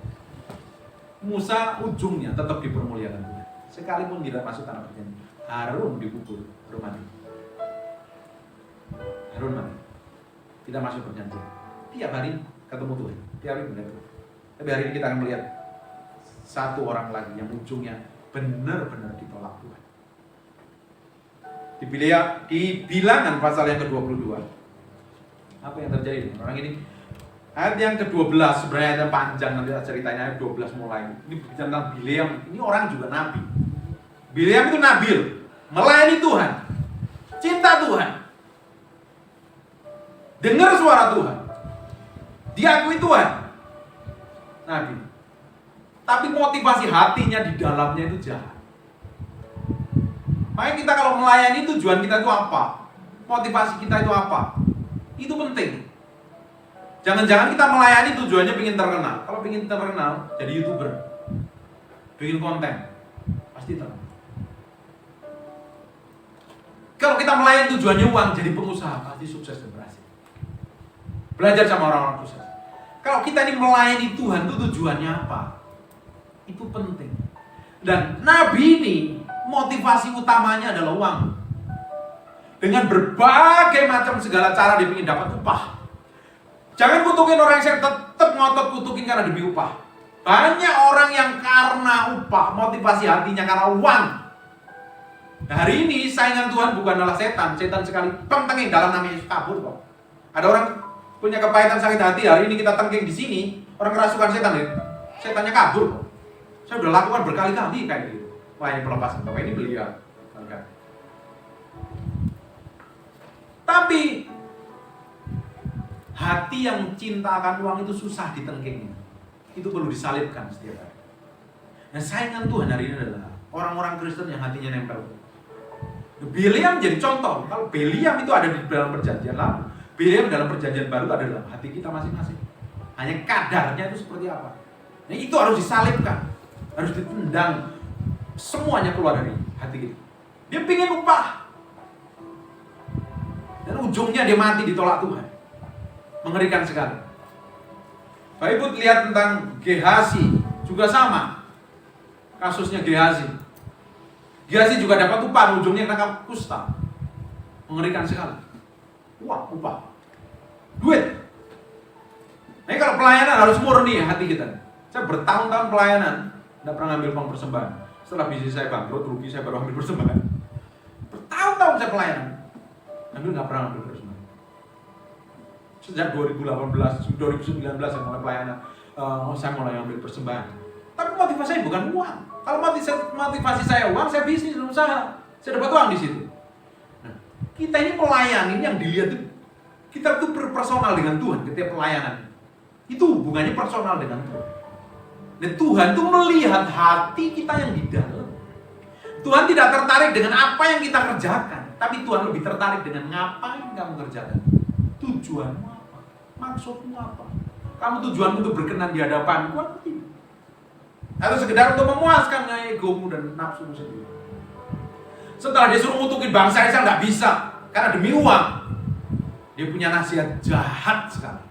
Musa ujungnya tetap dipermuliakan Tuhan. Sekalipun tidak masuk tanah perjanjian, Harun dikubur, Harun mati. Harun mati. Tidak masuk perjanjian. Tiap hari ketemu Tuhan. Tiap hari melihat Tuhan. Tapi hari ini kita akan melihat satu orang lagi yang ujungnya benar-benar ditolak Tuhan. Di Bilangan pasal yang ke-22. Apa yang terjadi? Orang ini ayat yang ke-12 sebenarnya ada panjang, nanti ceritanya ayat 12 mulai. Ini tentang Bileam. Ini orang juga nabi. Bileam itu nabil, melayani Tuhan, cinta Tuhan, dengar suara Tuhan, diakui Tuhan, nabi. Tapi motivasi hatinya di dalamnya itu jahat. Makanya kita kalau melayani, tujuan kita itu apa? Motivasi kita itu apa? Itu penting. Jangan-jangan kita melayani tujuannya ingin terkenal. Kalau ingin terkenal, jadi YouTuber, bikin konten, pasti terkenal. Kalau kita melayani tujuannya uang, jadi pengusaha, pasti sukses dan berhasil. Belajar sama orang-orang sukses. Kalau kita ini melayani Tuhan, itu tujuannya apa? Itu penting. Dan Nabi ini, motivasi utamanya adalah uang. Dengan berbagai macam segala cara dia ingin dapat upah. Jangan kutukin orang yang tetap ngotot kutukin karena demi upah. Banyak orang yang karena upah, motivasi hatinya karena uang. Nah, hari ini saingan Tuhan bukanlah setan. Setan sekali tengking dalam namanya Yesus kabur kok. Ada orang punya kepahitan sakit hati, hari ini kita tengking di sini, orang kerasukan setan ya. Setannya kabur kok. Saya udah lakukan berkali-kali kayak gitu. Wah, ini pelepasan. Bapak ini beliau. Tapi hati yang cinta akan uang itu susah ditengking. Itu perlu disalibkan setiap hari. Nah, saingan Tuhan hari ini adalah orang-orang Kristen yang hatinya nempel. Bileam jadi contoh. Kalau Bileam itu ada di dalam perjanjian lama, Bileam dalam perjanjian baru ada dalam hati kita masing-masing. Hanya kadarnya itu seperti apa. Nah, itu harus disalibkan, harus ditendang, semuanya keluar dari hati kita. Dia pingin upah, dan ujungnya dia mati ditolak Tuhan. Mengerikan sekali. Bapak Ibu lihat tentang Gehazi juga sama. Kasusnya Gehazi. Gehazi juga dapat upah, ujungnya kena kusta. Mengerikan sekali. Wah, upah. Duit. Nah, kalau pelayanan harus murni hati kita. Saya bertahun-tahun pelayanan, tidak pernah ngambil uang persembahan. Setelah bisnis saya bangkrut, rugi, saya baru ambil persembahan. Bertahun-tahun saya pelayanan, nggak pernah ambil persembahan. Sejak 2018, 2019 saya mulai pelayanan, saya mulai ambil persembahan. Tapi motivasi saya bukan uang. Kalau motivasi saya uang, saya bisnis dan usaha, saya dapat uang di situ. Nah, kita ini melayani yang dilihat itu, kita itu personal dengan Tuhan ketika pelayanan. Itu hubungannya personal dengan Tuhan. Dan Tuhan itu melihat hati kita yang di dalam. Tuhan tidak tertarik dengan apa yang kita kerjakan, tapi Tuhan lebih tertarik dengan ngapain kamu kerjakan. Tujuanmu apa? Maksudmu apa? Kamu tujuanmu untuk berkenan di hadapanku atau tidak? Atau sekedar untuk memuaskan egomu dan nafsumu sendiri. Setelah dia suruh ngutukin bangsa Israel, nggak bisa karena demi uang. Dia punya nasihat jahat sekali.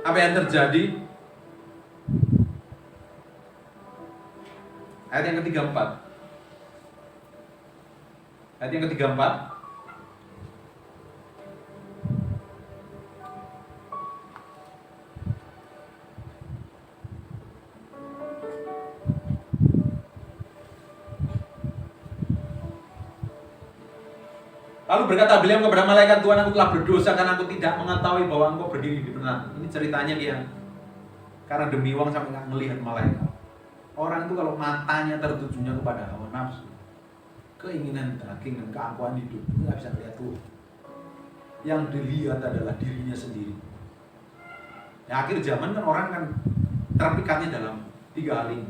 Apa yang terjadi? Ayat yang ke-34. Ayat yang ke-34. Lalu berkata Bileam kepada malaikat Tuhan, aku telah berdosa karena aku tidak mengetahui bahwa engkau berdiri di depan. Ini ceritanya dia. Karena demi uang sampai nggak melihat malaikat. Orang itu kalau matanya tertujunya kepada hawa nafsu, keinginan daging dan keangkuhan hidup, itu nggak bisa melihat Tuhan. Yang dilihat adalah dirinya sendiri. Ya, akhir zaman kan orang kan terpikatnya dalam 3 hal ini.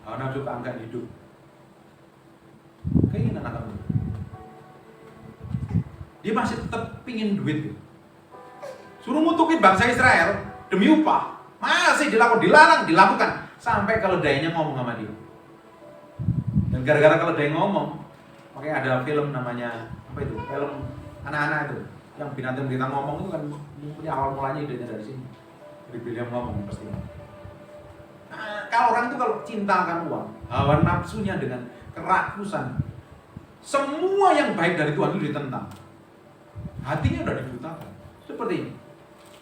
Hawa nafsu, keangkuhan hidup, keinginan akan hidup. Dia masih tetap pingin duit. Suruh ngutukin bangsa Israel demi upah, masih dilakukan sampai keledainya ngomong sama dia. Dan gara-gara keledai ngomong, makanya ada film namanya apa itu? Film anak-anak itu, yang binatang-binatang ngomong itu kan punya awal mulanya idenya dari sini. Dari Bileam ngomong pasti. Nah, kalau orang itu kalau cinta akan uang, hawa nafsunya dengan kerakusan, semua yang baik dari Tuhan itu ditentang. Hatinya udah dibutakan. Seperti ini.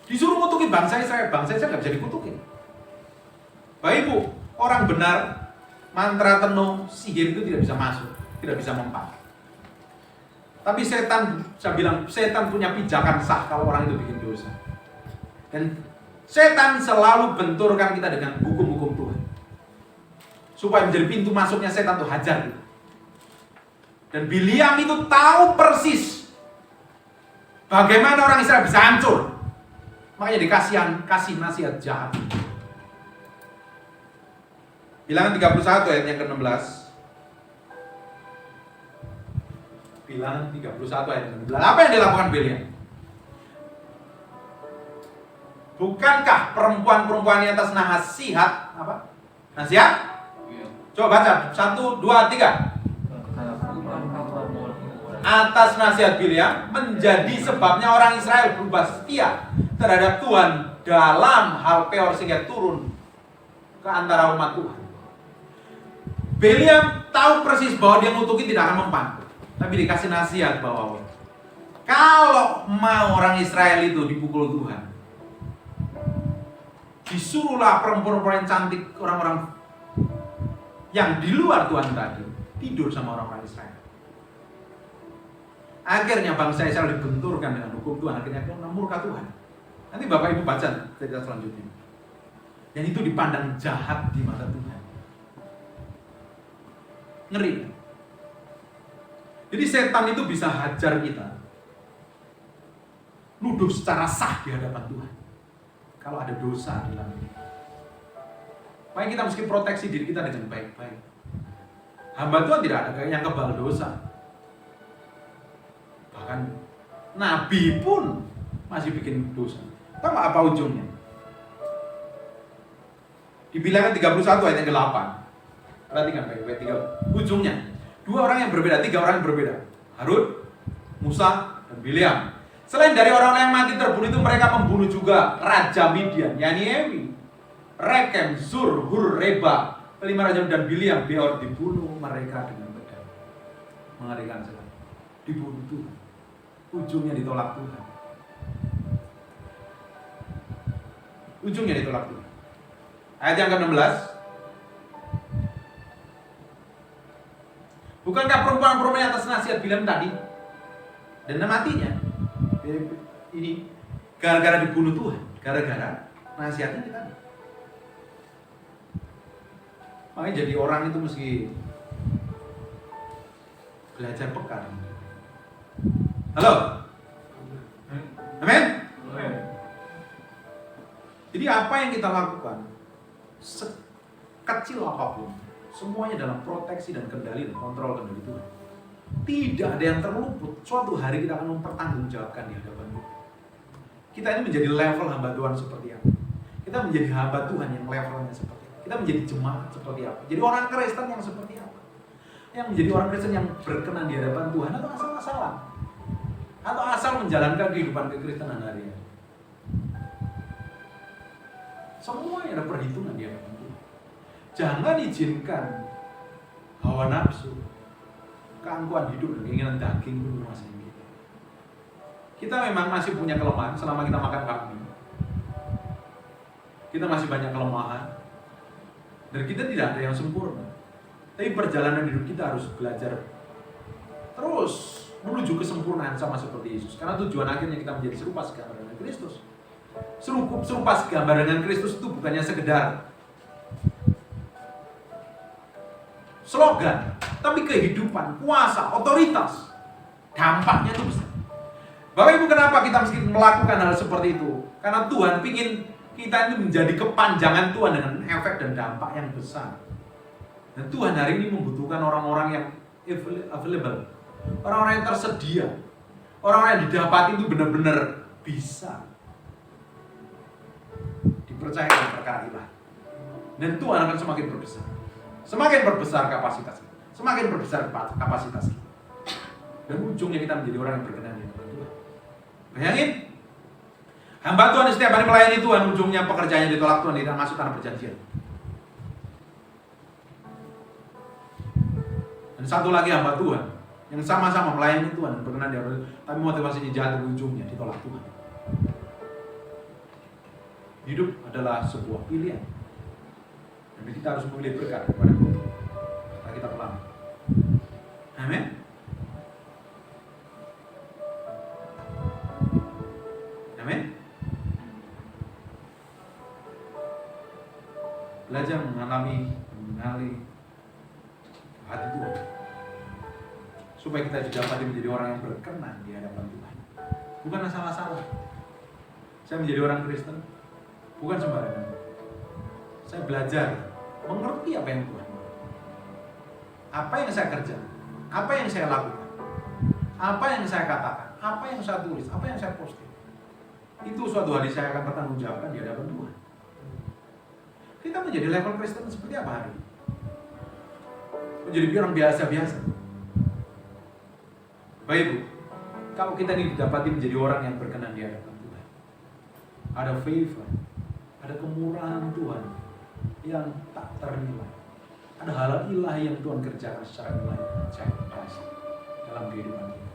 Disuruh ngutukin bangsa Israel nggak bisa dikutukin. Baik Ibu, orang benar, mantra tenung, sihir itu tidak bisa masuk, tidak bisa mempan. Tapi setan, saya bilang, setan punya pijakan sah kalau orang itu bikin dosa. Dan setan selalu benturkan kita dengan hukum-hukum Tuhan. Supaya menjadi pintu masuknya setan itu hajar gitu. Dan Bileam itu tahu persis bagaimana orang Israel bisa hancur. Makanya kasih nasihat jahat. Bilangan 31 ayat yang ke-16. Bilangan 31 ayat yang ke-16. Apa yang dilakukan Bileam? Bukankah perempuan-perempuan di atas nasihat apa? Nasihat? Coba baca 1, 2, 3. Atas nasihat Bileam menjadi sebabnya orang Israel berubah setia terhadap Tuhan dalam hal peor sehingga turun ke antara umat Tuhan. Bileam tahu persis bahwa dia ngutukin tidak akan mempan, tapi dikasih nasihat bahwa kalau mau orang Israel itu dipukul Tuhan, disuruhlah perempuan-perempuan yang cantik, orang-orang yang di luar Tuhan tadi tidur sama orang-orang Israel. Akhirnya bangsa Israel dibenturkan dengan hukum Tuhan, akhirnya kena murka Tuhan. Nanti Bapak Ibu baca cerita selanjutnya. Dan itu dipandang jahat di mata Tuhan. Ngeri. Jadi setan itu bisa hajar kita, nuduh secara sah di hadapan Tuhan kalau ada dosa di dalam diri. Makanya kita mesti proteksi diri kita dengan baik-baik. Hamba Tuhan tidak ada yang kebal dosa. Bahkan Nabi pun masih bikin dosa. Tahu apa ujungnya? Di Bilangan 31 ayat yang ke-8. Perhatikan baik-baik 3. Ujungnya 2 orang yang berbeda, 3 orang yang berbeda. Harun, Musa, dan Bileam. Selain dari orang-orang yang mati terbunuh itu, mereka membunuh juga Raja Midian, yakni Ewi, Rekem, Zur, Hur, Reba, kelima raja, dan Bileam, Beor, dibunuh mereka dengan pedang. Mengerikan sekali. Dibunuh Tuhan. Ujungnya ditolak Tuhan. Ujungnya ditolak Tuhan. Ayat yang ke-16. Bukankah perempuan-perempuan atas nasihat Bileam tadi dan matinya ini gara-gara dibunuh Tuhan, gara-gara nasihatnya kita. Makanya jadi orang itu mesti belajar peka. Halo? Amin? Jadi apa yang kita lakukan, sekecil apapun, semuanya dalam proteksi dan kendali dan kontrol kendali Tuhan. Tidak ada yang terluput. Suatu hari kita akan mempertanggungjawabkan di hadapan Tuhan. Kita ini menjadi level hamba Tuhan seperti apa? Kita menjadi hamba Tuhan yang levelnya seperti apa? Kita menjadi jemaat seperti apa? Jadi orang Kristen yang seperti apa? Yang menjadi orang Kristen yang berkenan di hadapan Tuhan, atau asal-asalan? Atau asal menjalankan kehidupan kekristenan hari-hari? Semuanya ada perhitungan di hadapan Tuhan. Jangan izinkan hawa nafsu, keangkuhan hidup dan keinginan daging itu menguasai kita. Kita memang masih punya kelemahan selama kita makan kambing. Kita masih banyak kelemahan. Dan kita tidak ada yang sempurna. Tapi perjalanan hidup kita harus belajar terus menuju kesempurnaan sama seperti Yesus. Karena tujuan akhirnya kita menjadi serupa segambar dengan Kristus. Serupa segambar dengan Kristus itu bukannya sekedar slogan, tapi kehidupan, kuasa, otoritas. Dampaknya itu besar. Bapak Ibu, kenapa kita mesti melakukan hal seperti itu? Karena Tuhan ingin kita ini menjadi kepanjangan Tuhan dengan efek dan dampak yang besar. Dan Tuhan hari ini membutuhkan orang-orang yang available, orang-orang yang tersedia, orang-orang yang didapati itu benar-benar bisa dipercayakan perkara ilahi. Dan Tuhan akan semakin berbesar. Semakin berbesar kapasitas kita, semakin berbesar kapasitas kita. Dan ujungnya kita menjadi orang yang berkenan di hadapan Tuhan. Bayangin, hamba Tuhan setiap hari melayani Tuhan, ujungnya pekerjaannya ditolak Tuhan, tidak masuk tanah perjanjian. Dan satu lagi hamba Tuhan yang sama-sama melayani Tuhan dan berkenan di hadapan Tuhan, tapi motivasinya jatuh, ujungnya ditolak Tuhan. Hidup adalah sebuah pilihan. Dan kita harus memilih berkat kepada Tuhan. Mari kita pelan. Amin. Amin. Belajar mengalami hati Tuhan, supaya kita juga dapat menjadi orang yang berkenan di hadapan Tuhan. Bukan salah-salah. Saya menjadi orang Kristen bukan sembarangan. Saya belajar mengerti apa yang Tuhan mau. Apa yang saya kerjakan, apa yang saya lakukan, apa yang saya katakan, apa yang saya tulis, apa yang saya posting. Itu suatu hari saya akan bertanggungjawabkan di hadapan Tuhan. Kita menjadi level Kristen seperti apa hari ini? Menjadi orang biasa-biasa. Bapak Ibu, kalau kita ini didapati menjadi orang yang berkenan di hadapan Tuhan, ada favor, ada kemurahan Tuhan yang tak ternilai. Ada hal ilahi yang Tuhan kerjakan secara ilahi, saya percaya dalam kehidupan kita.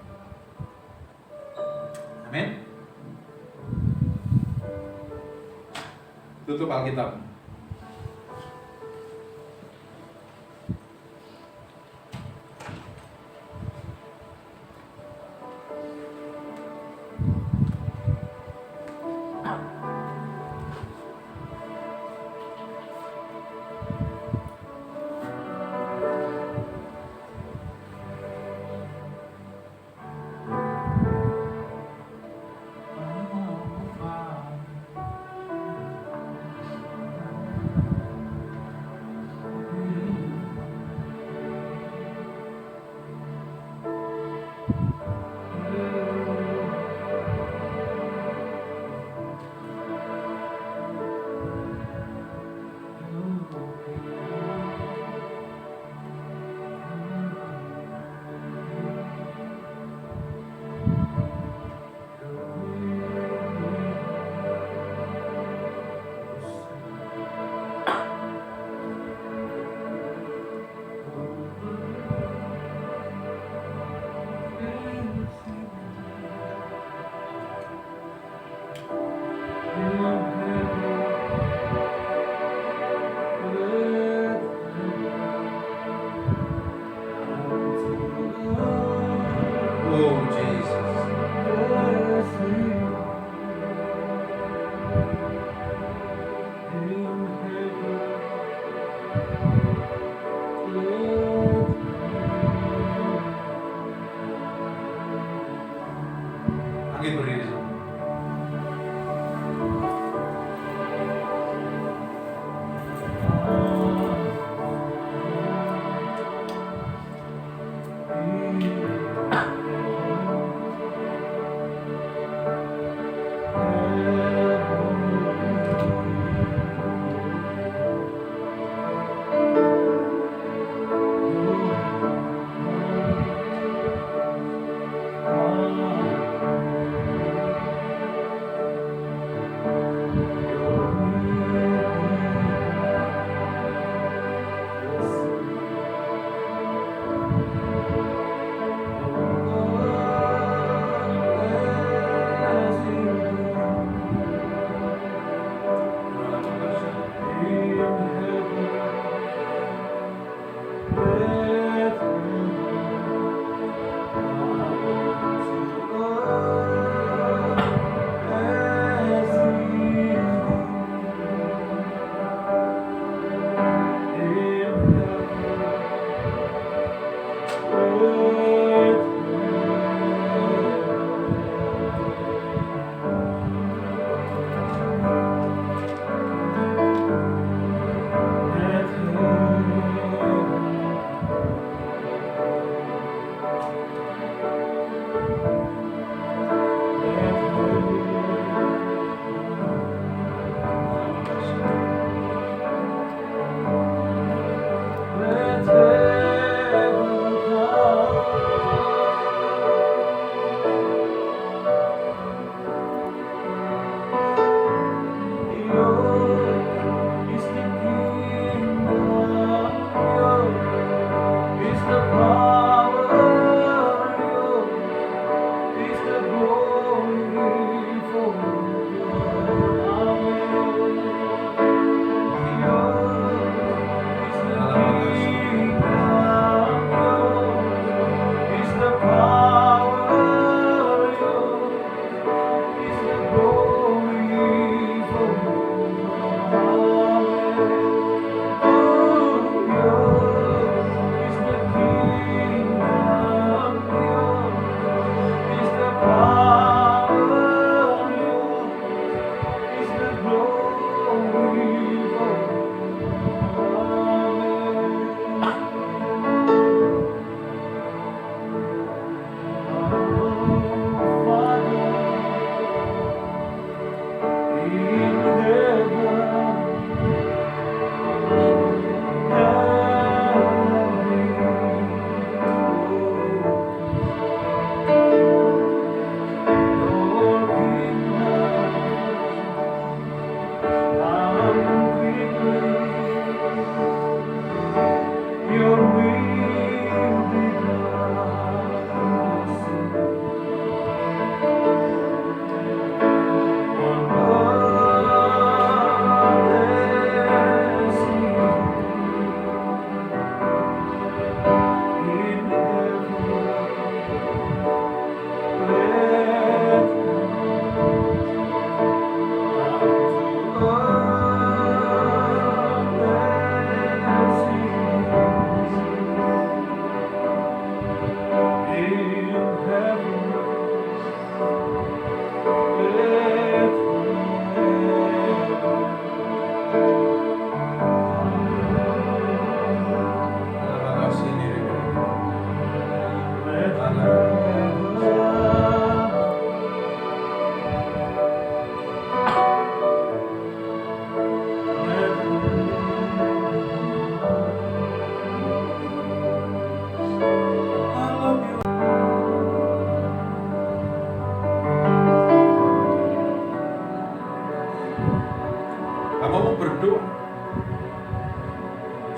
Amin. Tutup Alkitab.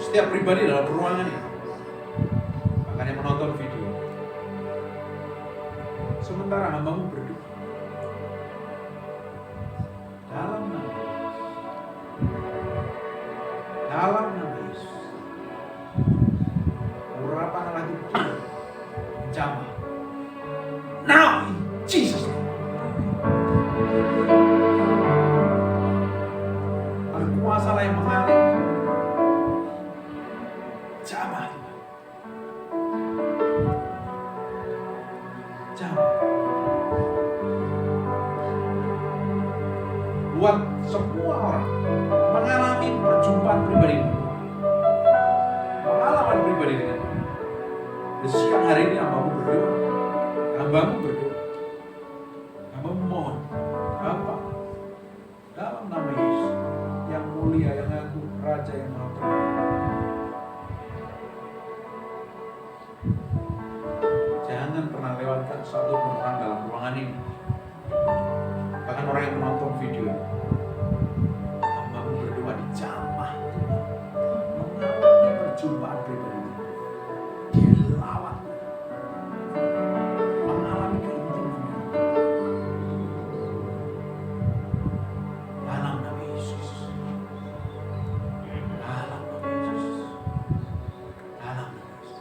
setiap pribadi dalam ruangan ini. Makanya menonton video. Sementara hambamu berdoa dalam nama Yesus. Urapan Allah itu jamah. Now in Jesus name. Berkuasa lah yang mengalir. Jamah. Jamah. Buat semua orang mengalami perjumpaan pribadi dengan Tuhan. Pengalaman pribadi dengan Tuhan. Di siang hari ini hambamu berdoa. Hambamu berdoa. Hambamu mohon. Bapa, dalam nama Yesus yang mulia, yang agung, Raja yang Maha Pengampun. Jangan pernah lewatkan satu orang dalam ruangan ini. Bahkan orang yang menonton video ini. Hambamu berdoa di jamah. Mengalami perjumpaan pribadi. Dilawat. Mengalami keintiman. Dalam nama Yesus. Dalam nama Yesus. Dalam nama Yesus.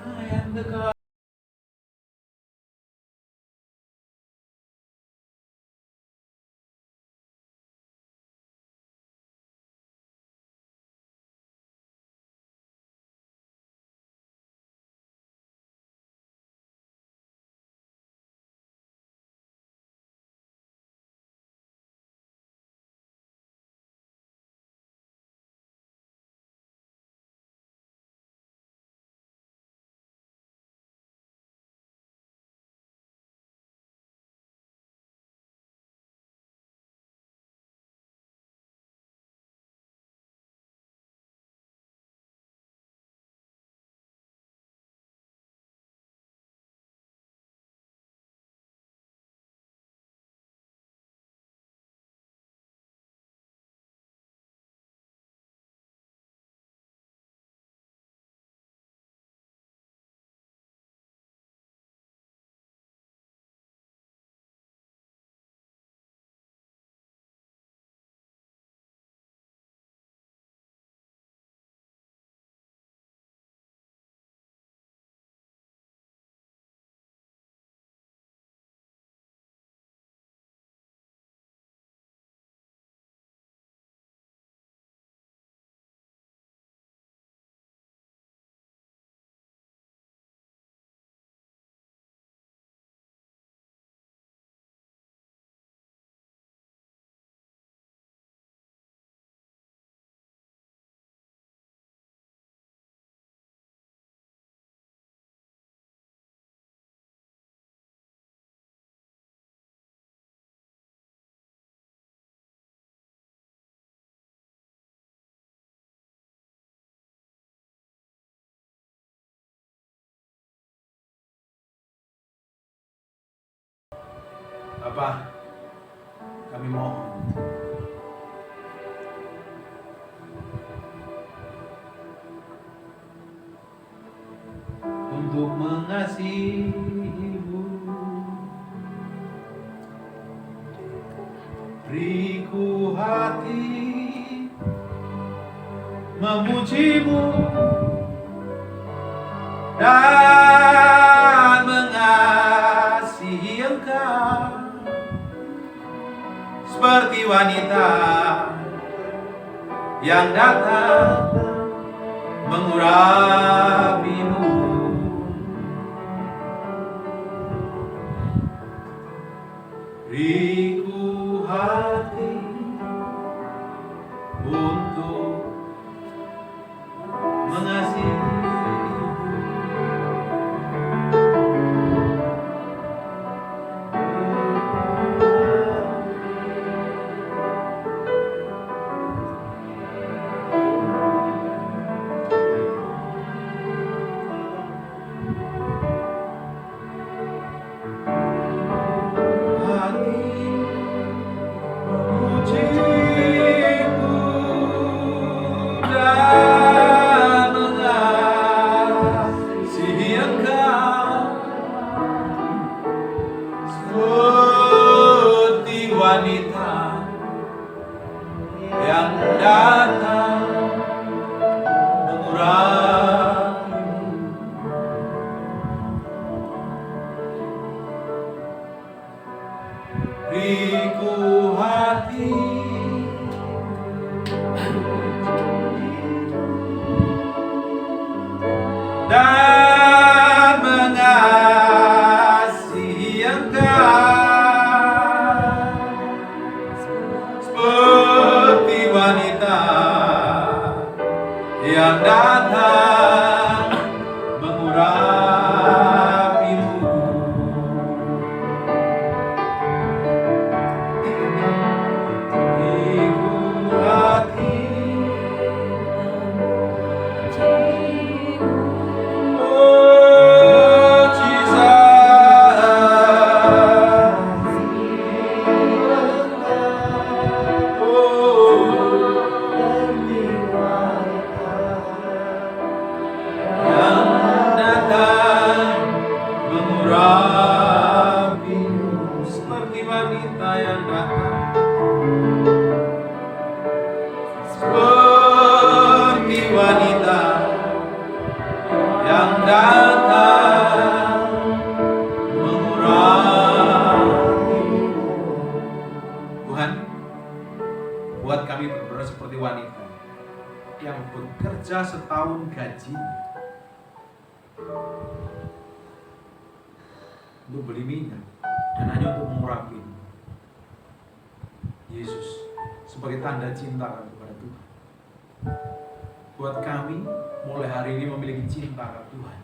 I am the God. Bapa, kami mohon untuk mengasihi-Mu. Beriku hati memuji-Mu dan mengasihi Engkau seperti wanita yang datang mengurapi-Mu. Beriku hati untuk mengasihi. mengurapimu. Riku hati dan mengasihi Engkau seperti wanita yang datang mengurapimu. Riku hati, oh Jesus, yang datang mengurapimu seperti wanita yang datang, seperti wanita yang datang mengurapimu. Tuhan, buat kami benar-benar seperti wanita yang bekerja setahun gaji untuk beli minyak dan hanya untuk mengurapi Yesus sebagai tanda cinta kami kepada Tuhan. Buat kami mulai hari ini memiliki cinta kepada Tuhan,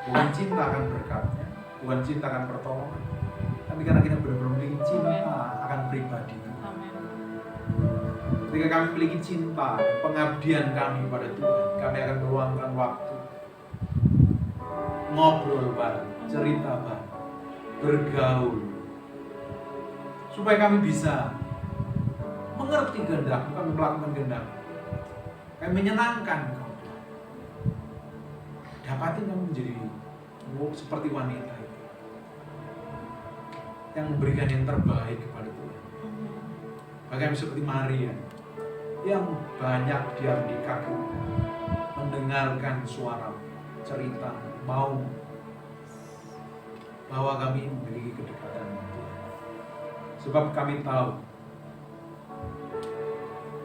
bukan cinta akan berkatnya, bukan cinta akan pertolongan, tapi karena kita benar-benar memiliki cinta akan pribadi Tuhan. Ketika kami memiliki cinta dan pengabdian kami pada Tuhan, kami akan meluangkan waktu ngobrol bareng, cerita bareng, bergaul, supaya kami bisa mengerti kehendak-Mu, kami melakukan kehendak-Mu, kami menyenangkan Engkau. Dapatin kami menjadi seperti wanita itu yang memberikan yang terbaik kepada Tuhan. Bagaimana seperti Maria yang banyak diam di kaki, mendengarkan suara, cerita, mau bahwa kami memiliki kedekatan dengan Tuhan. Sebab kami tahu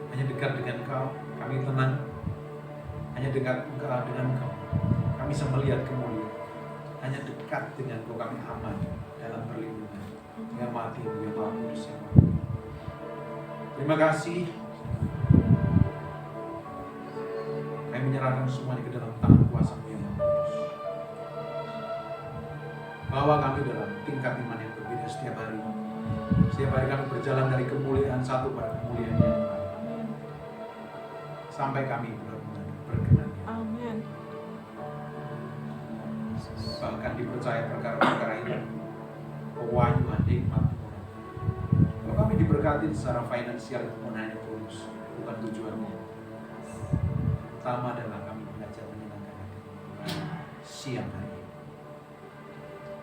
hanya dekat dengan Kau, kami tenang. Hanya dekat dengan Kau, kami bisa melihat kemuliaan. Hanya dekat dengan Kau, kami aman dalam perlindungan. Yang mati, yang Maha Kudus, yang Maha. Terima kasih. Kami menyerahkan semuanya ke dalam tangan kuasa-Mu yang Maha Kudus. Bawa kami dalam tingkat iman yang berbeda setiap hari. Setiap hari kami berjalan dari kemuliaan satu pada kemuliaan yang lain, sampai kami benar-benar berkenan. Amin. Bahkan dipercaya perkara-perkara itu, pewahyuan, hikmat, Tuhan. Kalau kami diberkati secara finansial itu pun hanya bonus, bukan tujuannya. Utama adalah kami belajar menyenangkan hati siang hari.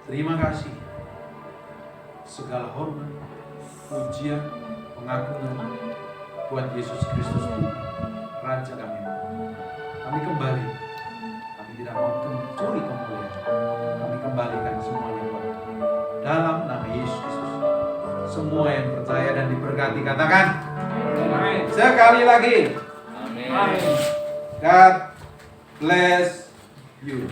Terima kasih. Segala hormat, pujian, pengagungan buat Yesus Kristus Tuhan, Raja kami. Kami kembali. Kami tidak mau mencuri kemuliaan. Kami kembalikan semuanya buat Tuhan. Dalam nama Yesus Kristus. Semua yang percaya dan diberkati katakan amin. Sekali lagi. Amin. God bless you.